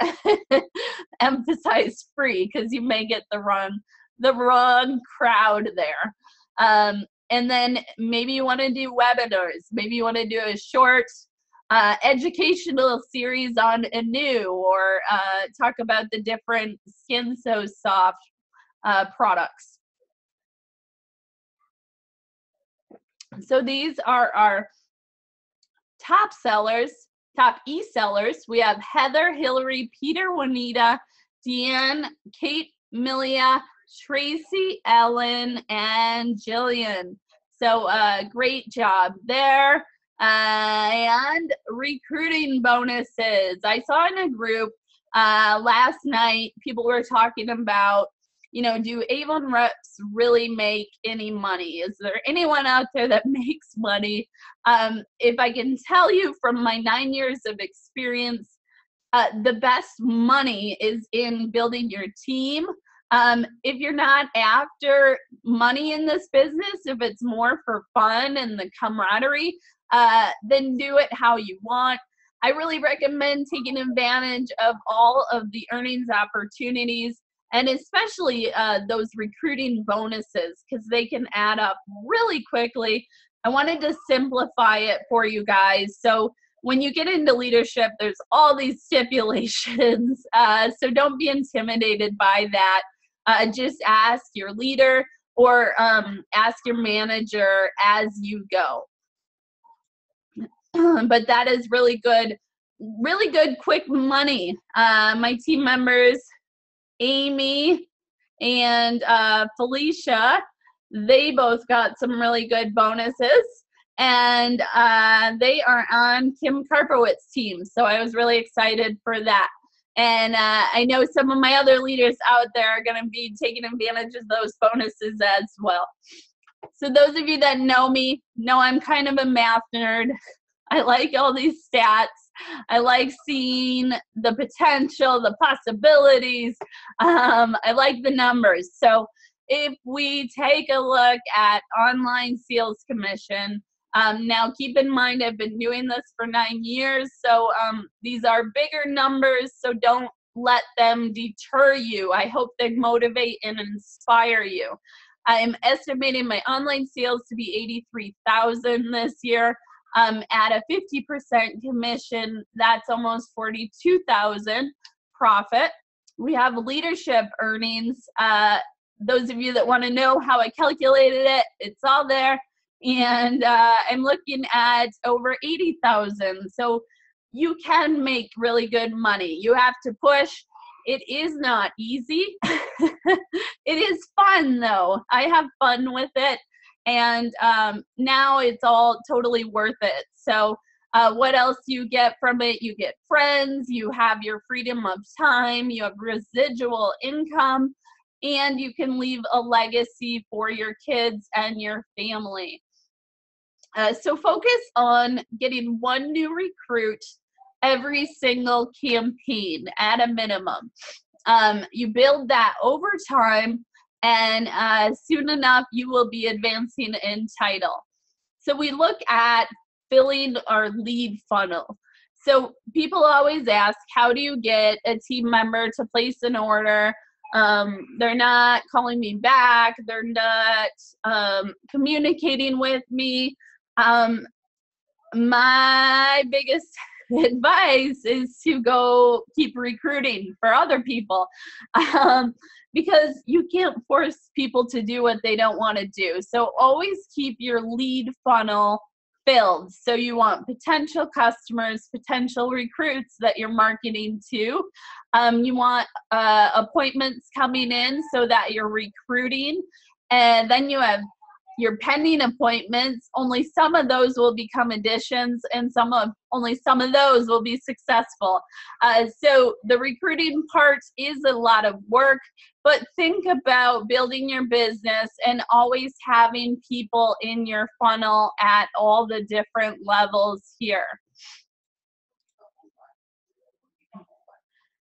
emphasize free, because you may get the wrong crowd there. And then maybe you want to do webinars. Maybe you want to do a short educational series on Anu, or talk about the different Skin So Soft products. So these are our top sellers, top e-sellers. We have Heather, Hillary, Peter, Juanita, Deanne, Kate, Milia, Tracy, Ellen, and Jillian. So great job there. And recruiting bonuses. I saw in a group last night, people were talking about, do Avon reps really make any money? Is there anyone out there that makes money? If I can tell you from my 9 years of experience, the best money is in building your team. If you're not after money in this business, if it's more for fun and the camaraderie, then do it how you want. I really recommend taking advantage of all of the earnings opportunities, and especially those recruiting bonuses, because they can add up really quickly. I wanted to simplify it for you guys. So when you get into leadership, there's all these stipulations. So don't be intimidated by that. Just ask your leader or ask your manager as you go. But that is really good, quick money. My team members, Amy and Felicia, They both got some really good bonuses, and they are on Kim Karpowitz's team. So I was really excited for that. And I know some of my other leaders out there are going to be taking advantage of those bonuses as well. So those of you that know me know I'm kind of a math nerd. I like all these stats. I like seeing the potential, the possibilities. I like the numbers. So if we take a look at online sales commission, now keep in mind I've been doing this for 9 years, so these are bigger numbers, so don't let them deter you. I hope they motivate and inspire you. I'm estimating my online sales to be 83,000 this year. At a 50% commission, that's almost 42,000 profit. We have leadership earnings. Those of you that want to know how I calculated it, it's all there. And I'm looking at over 80,000. So you can make really good money. You have to push. It is not easy. It is fun though. I have fun with it. And now it's all totally worth it. So what else you get from it? You get friends, you have your freedom of time, you have residual income, and you can leave a legacy for your kids and your family. So focus on getting one new recruit every single campaign at a minimum. You build that over time, and soon enough you will be advancing in title. So we look at filling our lead funnel. So people always ask, how do you get a team member to place an order? They're not calling me back. They're not communicating with me. My biggest advice is to go keep recruiting for other people, because you can't force people to do what they don't want to do. So always keep your lead funnel filled. So you want potential customers, potential recruits that you're marketing to. You want appointments coming in so that you're recruiting. And then you have your pending appointments. Only some of those will become additions, and only some of those will be successful. So the recruiting part is a lot of work, but think about building your business and always having people in your funnel at all the different levels here.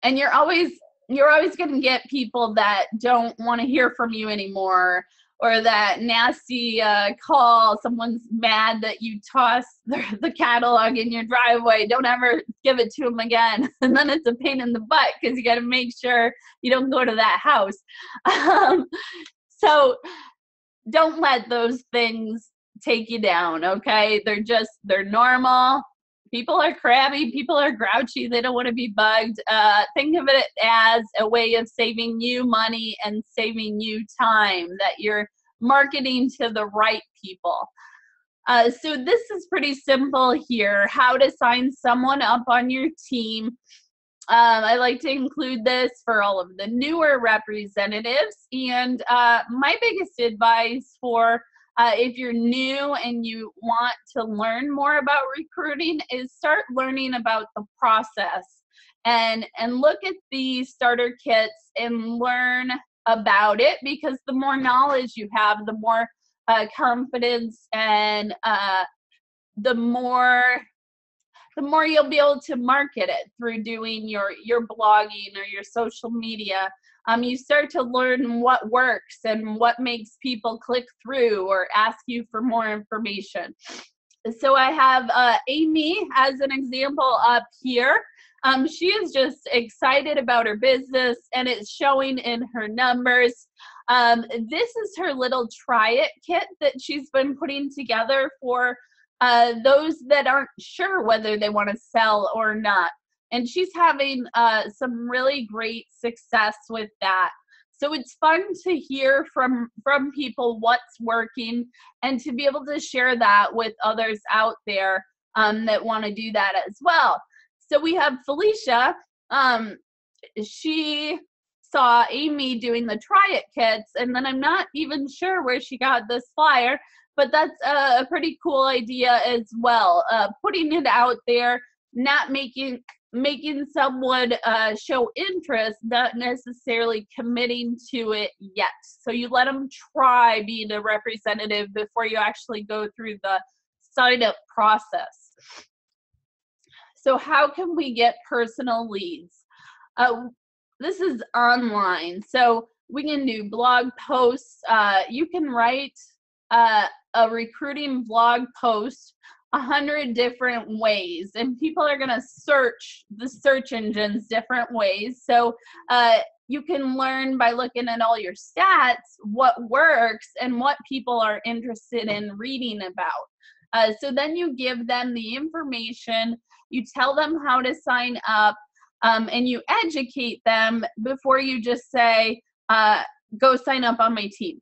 And you're always going to get people that don't want to hear from you anymore, or that nasty call, someone's mad that you toss the catalog in your driveway. Don't ever give it to them again. And then it's a pain in the butt because you got to make sure you don't go to that house. So don't let those things take you down, okay? They're normal. People are crabby. People are grouchy. They don't want to be bugged. Think of it as a way of saving you money and saving you time, that you're marketing to the right people. So this is pretty simple here, how to sign someone up on your team. I like to include this for all of the newer representatives. And my biggest advice for if you're new and you want to learn more about recruiting is start learning about the process, and look at the starter kits and learn about it, because the more knowledge you have, the more confidence and the more you'll be able to market it through doing your blogging or your social media. You start to learn what works and what makes people click through or ask you for more information. So I have Amy as an example up here. She is just excited about her business, and it's showing in her numbers. This is her little try it kit that she's been putting together for those that aren't sure whether they want to sell or not. And she's having some really great success with that. So it's fun to hear from people what's working, and to be able to share that with others out there that want to do that as well. So we have Felicia. She saw Amy doing the try it kits, and then I'm not even sure where she got this flyer, but that's a pretty cool idea as well. Putting it out there, not making someone show interest, not necessarily committing to it yet. So you let them try being a representative before you actually go through the sign up process. So how can we get personal leads? This is online, so we can do blog posts. You can write a recruiting blog post 100 different ways, and people are going to search the search engines different ways. So you can learn by looking at all your stats what works and what people are interested in reading about. So then you give them the information, you tell them how to sign up, and you educate them before you just say, go sign up on my team.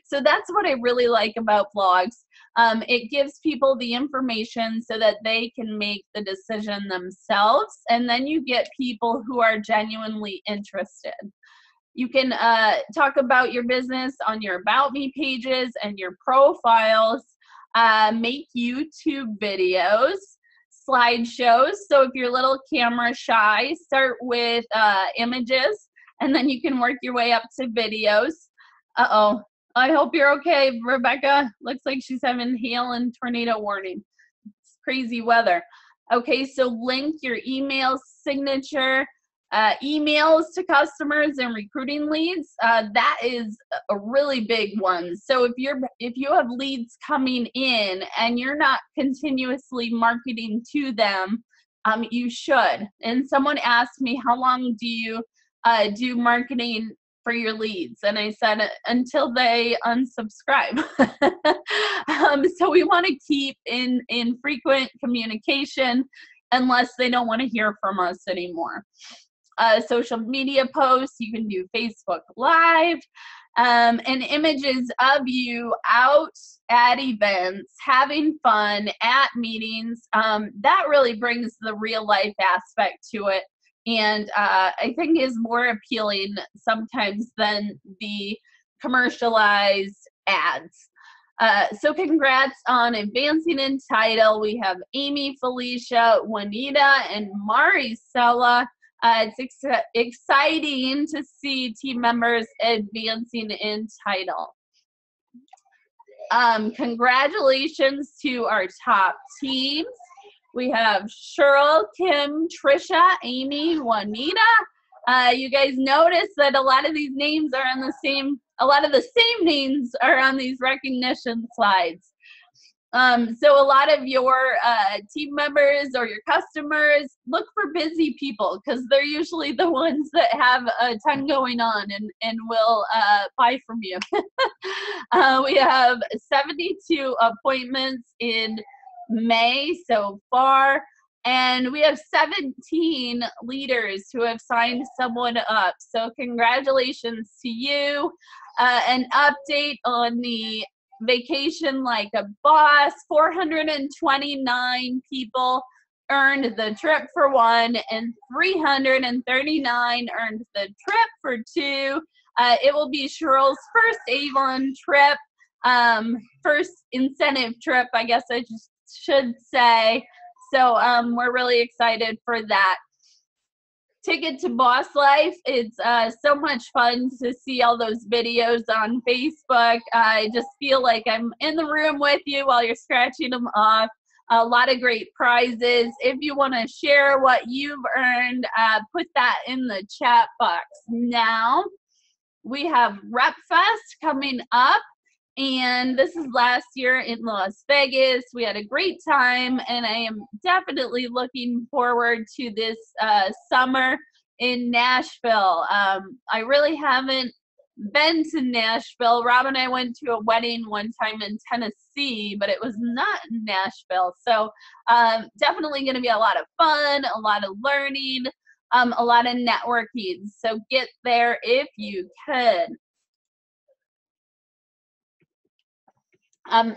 So that's what I really like about blogs. It gives people the information so that they can make the decision themselves, and then you get people who are genuinely interested. You can talk about your business on your About Me pages and your profiles, make YouTube videos, slideshows. So if you're a little camera shy, start with images, and then you can work your way up to videos. Uh-oh. I hope you're okay, Rebecca. Looks like she's having hail and tornado warning. It's crazy weather. Okay, so link your email signature, emails to customers and recruiting leads. That is a really big one. So if you have leads coming in and you're not continuously marketing to them, you should. And someone asked me, how long do you do marketing for your leads? And I said, until they unsubscribe. So we want to keep in frequent communication unless they don't want to hear from us anymore. Social media posts, you can do Facebook Live, and images of you out at events, having fun, at meetings. That really brings the real life aspect to it, and I think is more appealing sometimes than the commercialized ads. So congrats on advancing in title. We have Amy, Felicia, Juanita, and Maricela. It's exciting to see team members advancing in title. Congratulations to our top teams. We have Cheryl, Kim, Trisha, Amy, Juanita. You guys notice that a lot of these names are on the same, a lot of the same names are on these recognition slides. So a lot of your team members or your customers, look for busy people because they're usually the ones that have a ton going on and will buy from you. We have 72 appointments in May so far, and we have 17 leaders who have signed someone up. So congratulations to you. An update on the Vacation Like a Boss, 429 people earned the trip for one, and 339 earned the trip for two. It will be Cheryl's first Avon trip, first incentive trip, I guess I just should say. So we're really excited for that. Ticket to Boss Life. It's so much fun to see all those videos on Facebook. I just feel like I'm in the room with you while you're scratching them off. A lot of great prizes. If you want to share what you've earned, put that in the chat box now. We have Rep Fest coming up, and this is last year in Las Vegas. We had a great time, and I am definitely looking forward to this summer in Nashville. I really haven't been to Nashville. Rob and I went to a wedding one time in Tennessee, but it was not in Nashville. So definitely going to be a lot of fun, a lot of learning, a lot of networking. So get there if you could.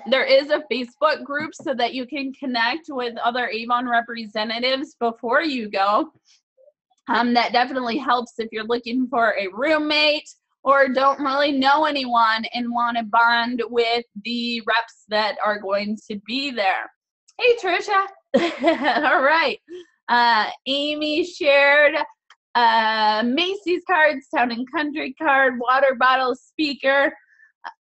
There is a Facebook group so that you can connect with other Avon representatives before you go. That definitely helps if you're looking for a roommate or don't really know anyone and want to bond with the reps that are going to be there. Hey, Trisha. All right. Amy shared Macy's cards, Town and Country card, water bottle, speaker.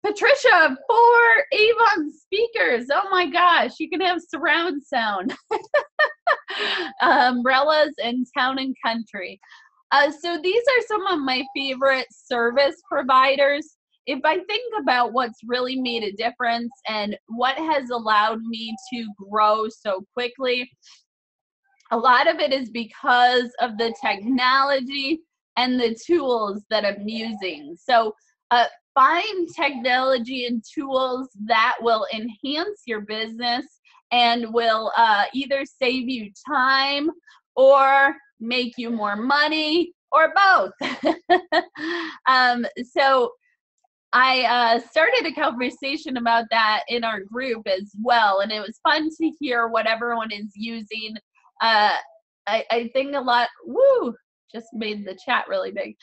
Patricia, 4 Avon speakers. Oh my gosh, you can have surround sound. Umbrellas and Town and Country. So these are some of my favorite service providers. If I think about what's really made a difference and what has allowed me to grow so quickly, a lot of it is because of the technology and the tools that I'm using. So find technology and tools that will enhance your business and will either save you time or make you more money or both. So I started a conversation about that in our group as well, and it was fun to hear what everyone is using. I think a lot, just made the chat really big.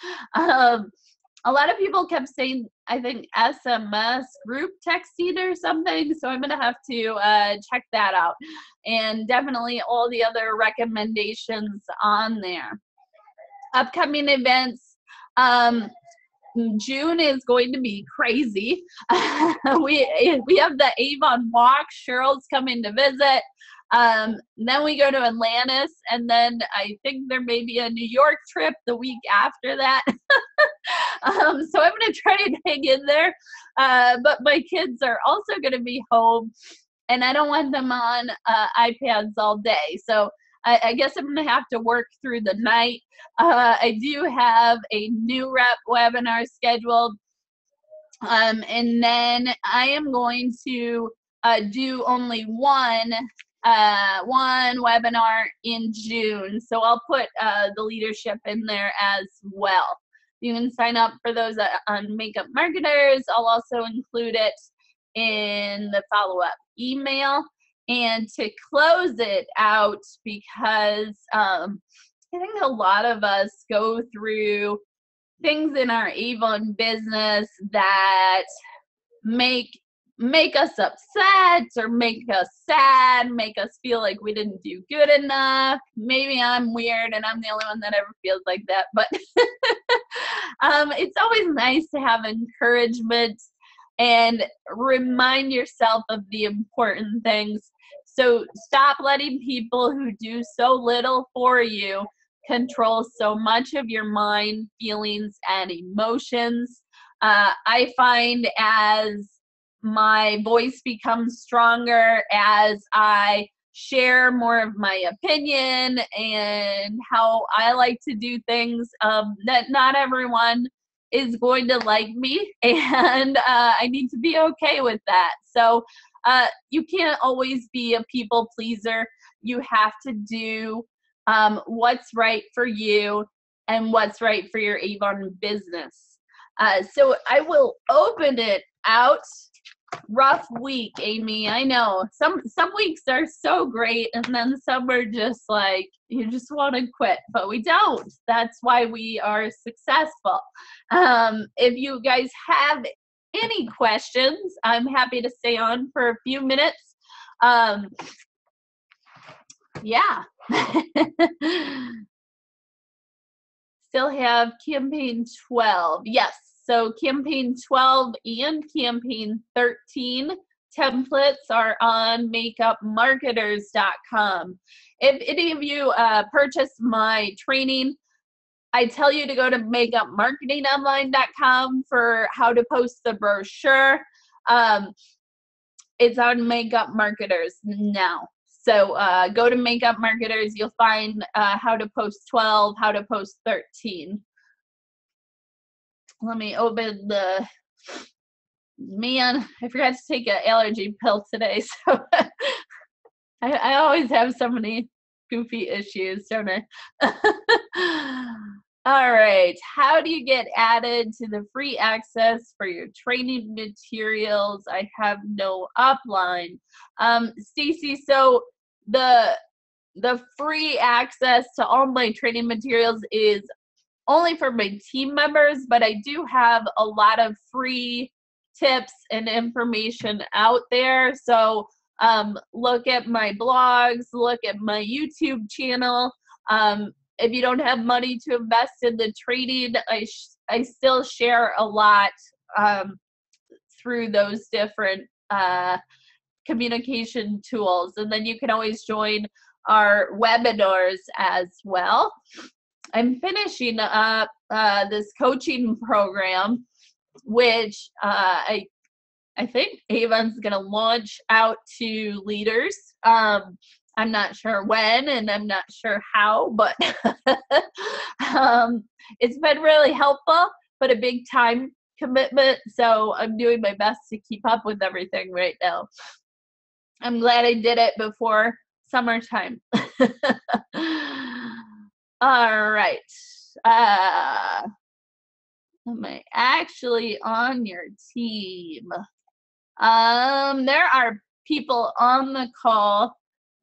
A lot of people kept saying, I think, SMS group texting or something, so I'm going to have to check that out. And definitely all the other recommendations on there. Upcoming events. June is going to be crazy. we have the Avon walk. Cheryl's coming to visit. Then we go to Atlantis, and then I think there may be a New York trip the week after that. So I'm going to try and hang in there. But my kids are also going to be home, and I don't want them on iPads all day. So I guess I'm going to have to work through the night. I do have a new rep webinar scheduled. And then I am going to do only one webinar in June. So I'll put the leadership in there as well. You can sign up for those on Makeup Marketers. I'll also include it in the follow-up email. And to close it out, because I think a lot of us go through things in our Avon business that make us upset or make us sad, make us feel like we didn't do good enough. Maybe I'm weird and I'm the only one that ever feels like that, but it's always nice to have encouragement and remind yourself of the important things. So stop letting people who do so little for you control so much of your mind, feelings, and emotions. I find as my voice becomes stronger, as I share more of my opinion and how I like to do things, that not everyone is going to like me, and I need to be okay with that. So you can't always be a people pleaser. You have to do what's right for you and what's right for your Avon business. So I will open it out. Rough week, Amy. I know some weeks are so great, and then some are just like you just want to quit, but we don't. That's why we are successful. If you guys have any questions, I'm happy to stay on for a few minutes. Yeah. Still have campaign 12. Yes. So campaign 12 and campaign 13 templates are on makeupmarketers.com. If any of you purchase my training, I tell you to go to makeupmarketingonline.com for how to post the brochure. It's on Makeup Marketers now. So go to Makeup Marketers. You'll find how to post 12, how to post 13. Let me open the, man, I forgot to take an allergy pill today. So I always have so many goofy issues, don't I? All right, how do you get added to the free access for your training materials? I have no upline. Stacy, so the free access to all my training materials is only for my team members, but I do have a lot of free tips and information out there. So look at my blogs, look at my YouTube channel. If you don't have money to invest in the training, I still share a lot through those different communication tools. And then you can always join our webinars as well. I'm finishing up this coaching program, which I think Avon's going to launch out to leaders. I'm not sure when and I'm not sure how, but it's been really helpful, but a big time commitment. So I'm doing my best to keep up with everything right now. I'm glad I did it before summertime. All right. Am I actually on your team? There are people on the call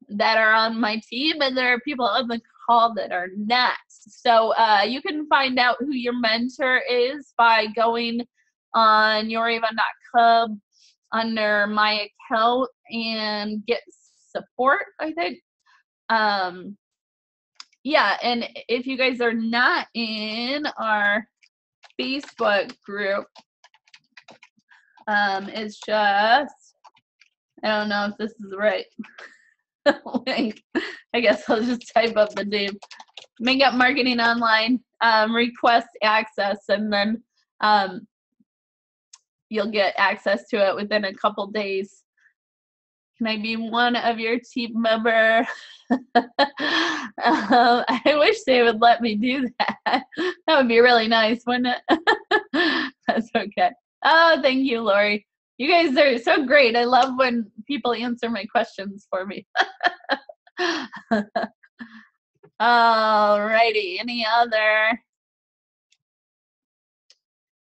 that are on my team, and there are people on the call that are not. So you can find out who your mentor is by going on youravon.com under my account and get support, I think. Yeah, and if you guys are not in our Facebook group, it's just, I don't know if this is right. Link. I guess I'll just type up the name. Makeup Marketing Online, request access, and then you'll get access to it within a couple days. Can I be one of your team member? I wish they would let me do that. That would be really nice, wouldn't it? That's okay. Oh, thank you, Lori. You guys are so great. I love when people answer my questions for me. Alrighty, any other?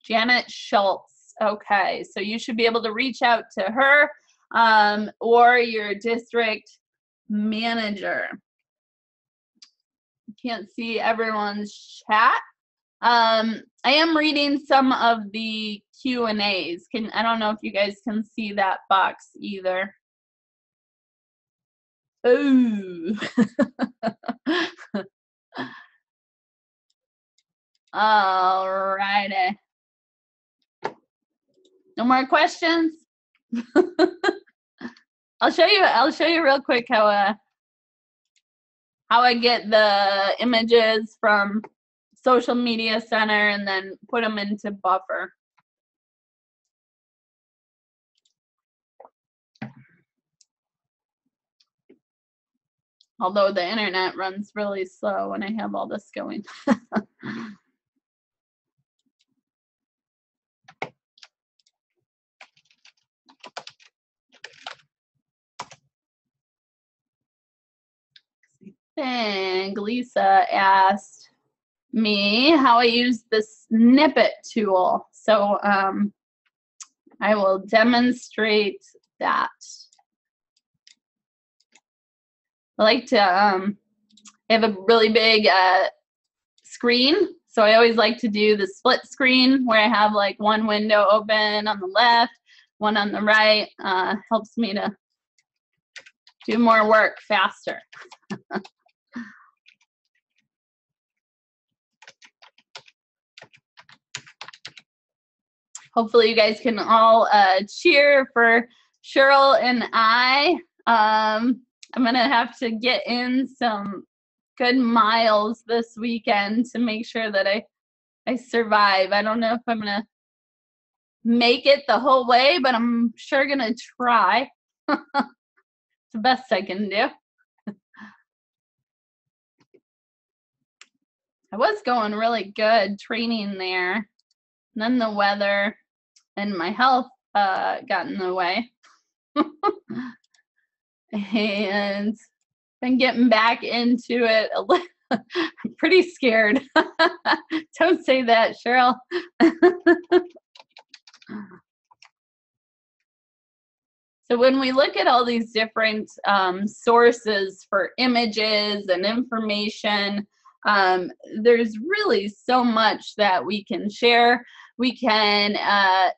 Janet Schultz. Okay, so you should be able to reach out to her or your district manager. Can't see everyone's chat. I am reading some of the Q&As. I don't know if you guys can see that box either. Ooh. All righty. No more questions? I'll show you real quick how I get the images from Social Media Center and then put them into Buffer. Although the internet runs really slow when I have all this going. I think Lisa asked me how I use the snippet tool. So I will demonstrate that. I like to have a really big screen. So I always like to do the split screen where I have like one window open on the left, one on the right. Helps me to do more work faster. Hopefully you guys can all cheer for Cheryl and I. I'm going to have to get in some good miles this weekend to make sure that I survive. I don't know if I'm going to make it the whole way, but I'm sure going to try. It's the best I can do. I was going really good training there. And then the weather and my health got in the way. And been getting back into it a little. I'm pretty scared. Don't say that, Cheryl. So when we look at all these different sources for images and information, there's really so much that we can share. We can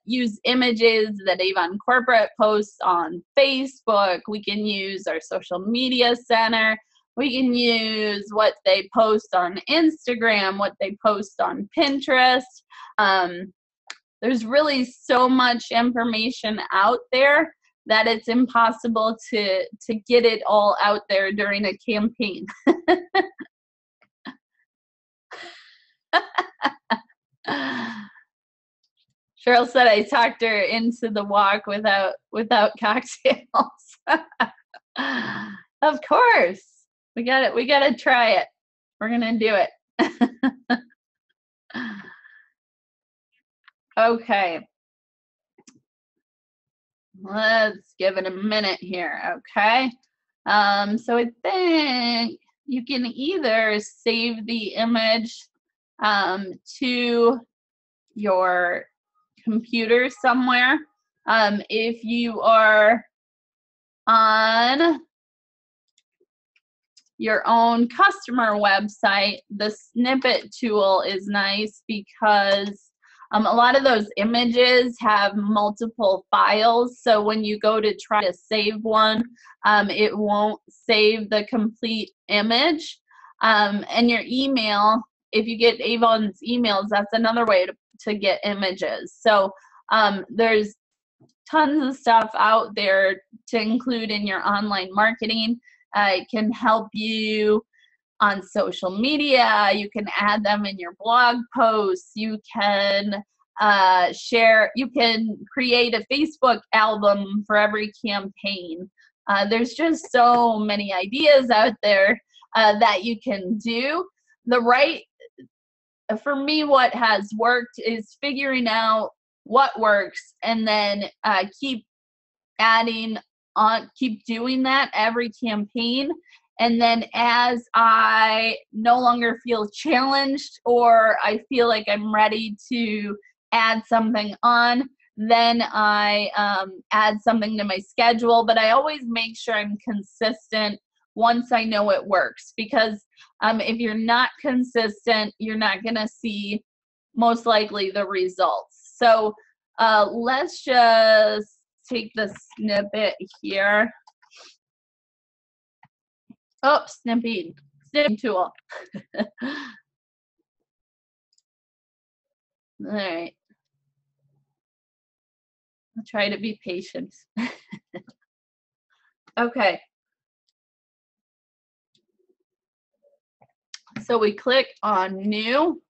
use images that Avon Corporate posts on Facebook. We can use our social media center. We can use what they post on Instagram, what they post on Pinterest. There's really so much information out there that it's impossible to get it all out there during a campaign. Cheryl said I talked her into the walk without cocktails. Of course. We gotta try it. We're gonna do it. Okay. Let's give it a minute here, okay? So I think you can either save the image to your computer somewhere. If you are on your own customer website, the snippet tool is nice because a lot of those images have multiple files, so when you go to try to save one, it won't save the complete image. And your email, if you get Avon's emails, that's another way to get images. So there's tons of stuff out there to include in your online marketing. It can help you on social media. You can add them in your blog posts. You can share, you can create a Facebook album for every campaign. There's just so many ideas out there that you can do. For me, what has worked is figuring out what works and then keep adding on, keep doing that every campaign. And then as I no longer feel challenged or I feel like I'm ready to add something on, then I add something to my schedule. But I always make sure I'm consistent once I know it works, because if you're not consistent, you're not going to see most likely the results. So let's just take the snippet here. Oh, snipping tool. All right. I'll try to be patient. Okay. So we click on new,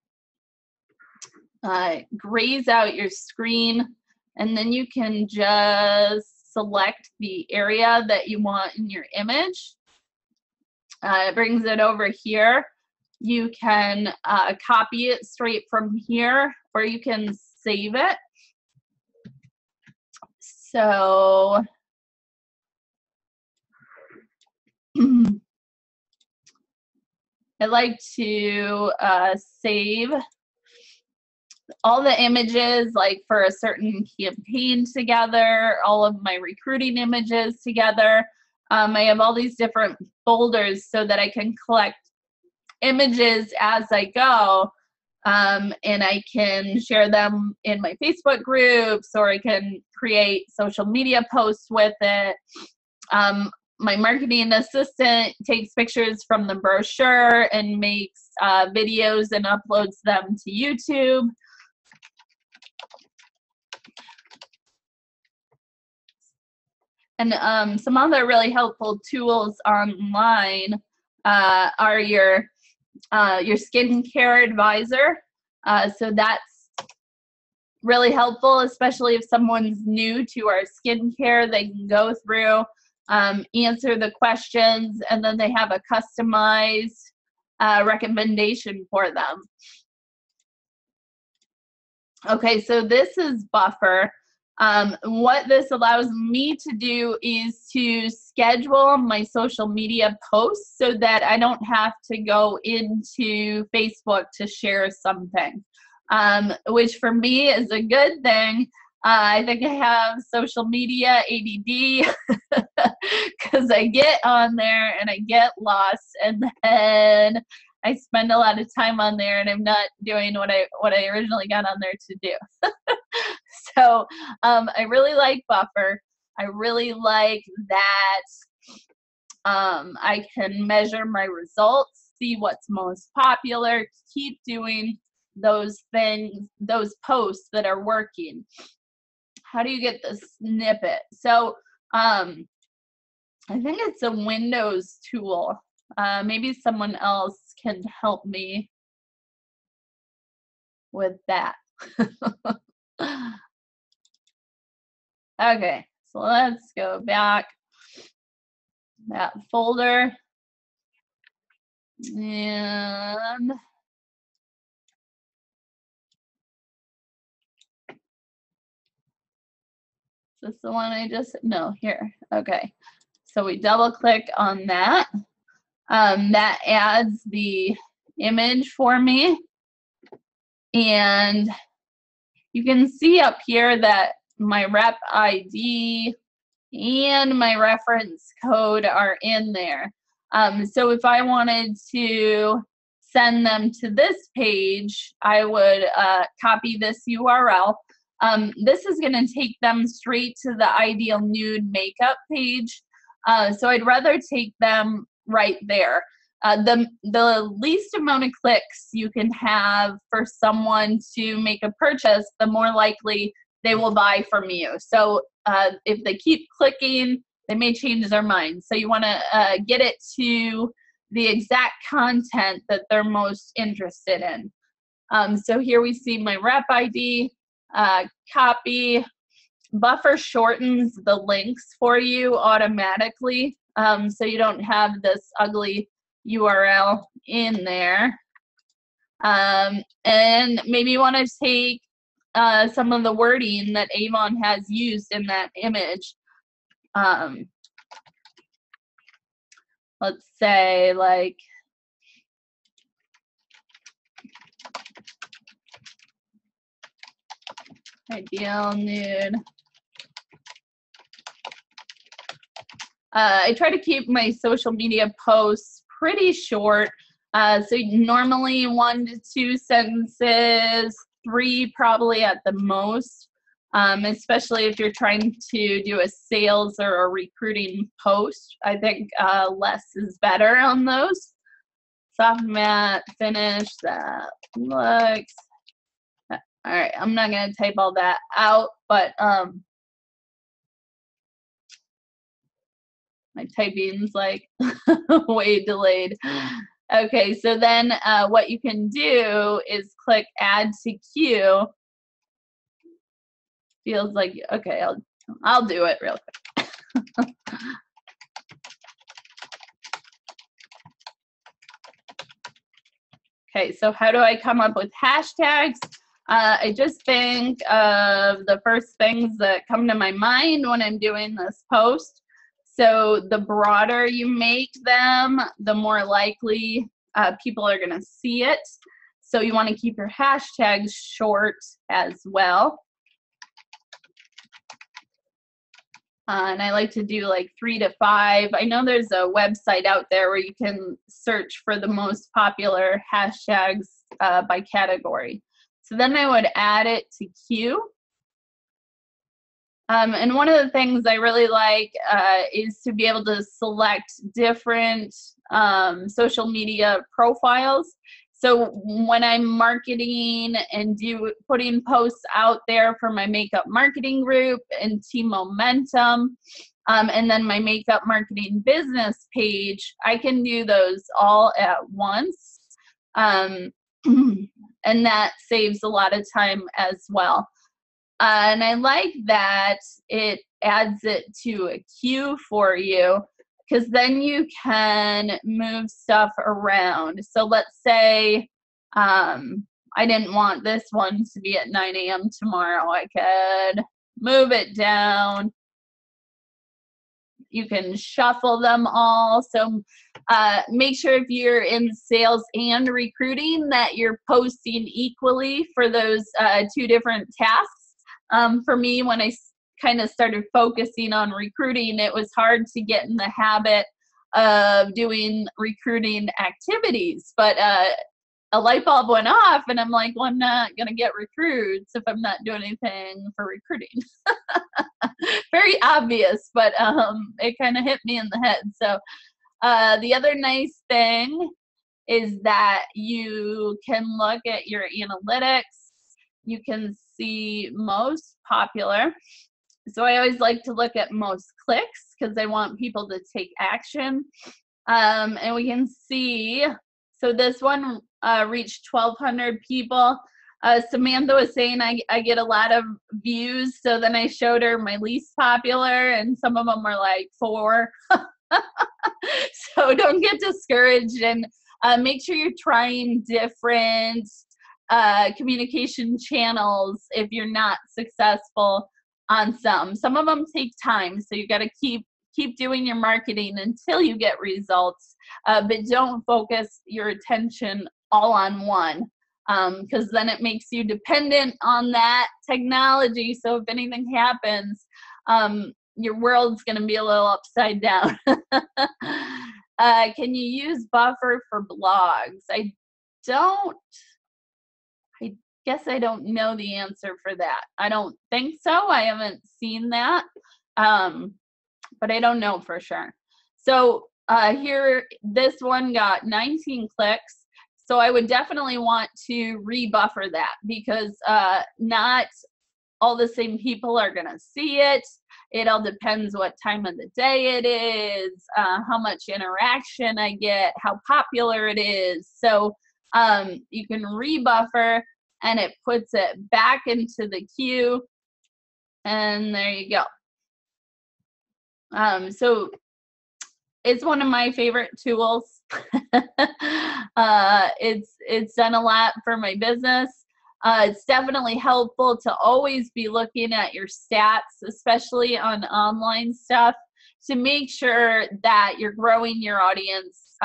graze out your screen, and then you can just select the area that you want in your image. It brings it over here. You can copy it straight from here, or you can save it. So I like to save all the images, like for a certain campaign together, all of my recruiting images together. I have all these different folders so that I can collect images as I go, and I can share them in my Facebook groups, or I can create social media posts with it. My marketing assistant takes pictures from the brochure and makes videos and uploads them to YouTube. And some other really helpful tools online are your skincare advisor. So that's really helpful, especially if someone's new to our skincare. They can go through, answer the questions, and then they have a customized recommendation for them. Okay, so this is Buffer. What this allows me to do is to schedule my social media posts so that I don't have to go into Facebook to share something, which for me is a good thing I think I have social media ADD because I get on there and I get lost, and then I spend a lot of time on there, and I'm not doing what I originally got on there to do. So I really like Buffer. I really like that I can measure my results, see what's most popular, keep doing those things, those posts that are working. How do you get the snippet? So I think it's a Windows tool. Maybe someone else can help me with that. Okay, so let's go back that folder, and is this the one I just, no, here. Okay, so we double click on that. That adds the image for me, and you can see up here that my rep ID and my reference code are in there. So if I wanted to send them to this page, I would copy this URL. This is going to take them straight to the Ideal Nude Makeup page. So I'd rather take them right there. The least amount of clicks you can have for someone to make a purchase, the more likely they will buy from you. So if they keep clicking, they may change their mind. So you want to get it to the exact content that they're most interested in. So here we see my rep ID, copy. Buffer shortens the links for you automatically, so you don't have this ugly URL in there. And maybe you want to take some of the wording that Avon has used in that image. Let's say like Ideal Nude. I try to keep my social media posts pretty short. So normally 1 to 2 sentences, 3 probably at the most, especially if you're trying to do a sales or a recruiting post. I think less is better on those. Soft matte finish that looks. All right, I'm not going to type all that out, but my typing's like way delayed. Okay, so then what you can do is click Add to Queue. Feels like, okay, I'll do it real quick. Okay, so how do I come up with hashtags? I just think of the first things that come to my mind when I'm doing this post. So the broader you make them, the more likely people are going to see it. So you want to keep your hashtags short as well. And I like to do like 3 to 5. I know there's a website out there where you can search for the most popular hashtags by category. So then I would add it to queue. And one of the things I really like is to be able to select different social media profiles. So when I'm marketing and putting posts out there for my makeup marketing group and Team Momentum, and then my makeup marketing business page, I can do those all at once. And that saves a lot of time as well. And I like that it adds it to a queue for you, because then you can move stuff around. So let's say I didn't want this one to be at 9 a.m. tomorrow. I could move it down. You can shuffle them all. So make sure if you're in sales and recruiting that you're posting equally for those 2 different tasks. For me, when I kind of started focusing on recruiting, it was hard to get in the habit of doing recruiting activities. But a light bulb went off, and I'm like, well, I'm not going to get recruits if I'm not doing anything for recruiting. Very obvious, but it kind of hit me in the head. So the other nice thing is that you can look at your analytics. You can see most popular. So I always like to look at most clicks because I want people to take action. And we can see, so this one reached 1,200 people. Samantha was saying I get a lot of views. So then I showed her my least popular, and some of them were like 4. So don't get discouraged, and make sure you're trying different communication channels if you're not successful on some. Some of them take time, so you got to keep doing your marketing until you get results, but don't focus your attention all on one, because then it makes you dependent on that technology. So if anything happens, your world's going to be a little upside down. Can you use Buffer for blogs? I guess I don't know the answer for that. I don't think so. I haven't seen that, but I don't know for sure. So here, this one got 19 clicks. So I would definitely want to rebuffer that, because not all the same people are going to see it. It all depends what time of the day it is, how much interaction I get, how popular it is. So you can rebuffer, and it puts it back into the queue, and there you go. So it's one of my favorite tools. It's done a lot for my business. It's definitely helpful to always be looking at your stats, especially on online stuff, to make sure that you're growing your audience,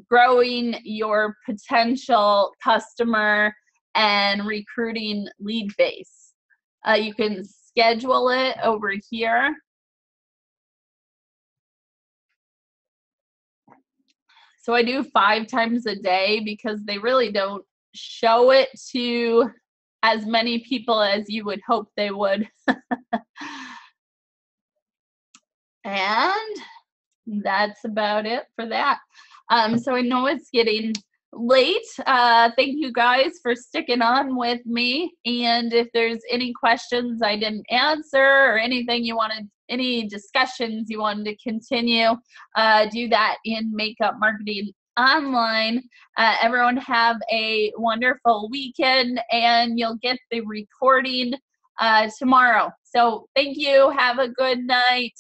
growing your potential customer, and recruiting lead base. You can schedule it over here. So I do 5 times a day, because they really don't show it to as many people as you would hope they would. And that's about it for that. So I know it's getting late. Thank you guys for sticking on with me. And if there's any questions I didn't answer, or anything you wanted, any discussions you wanted to continue, do that in Makeup Marketing Online. Everyone have a wonderful weekend, and you'll get the recording tomorrow. So thank you. Have a good night.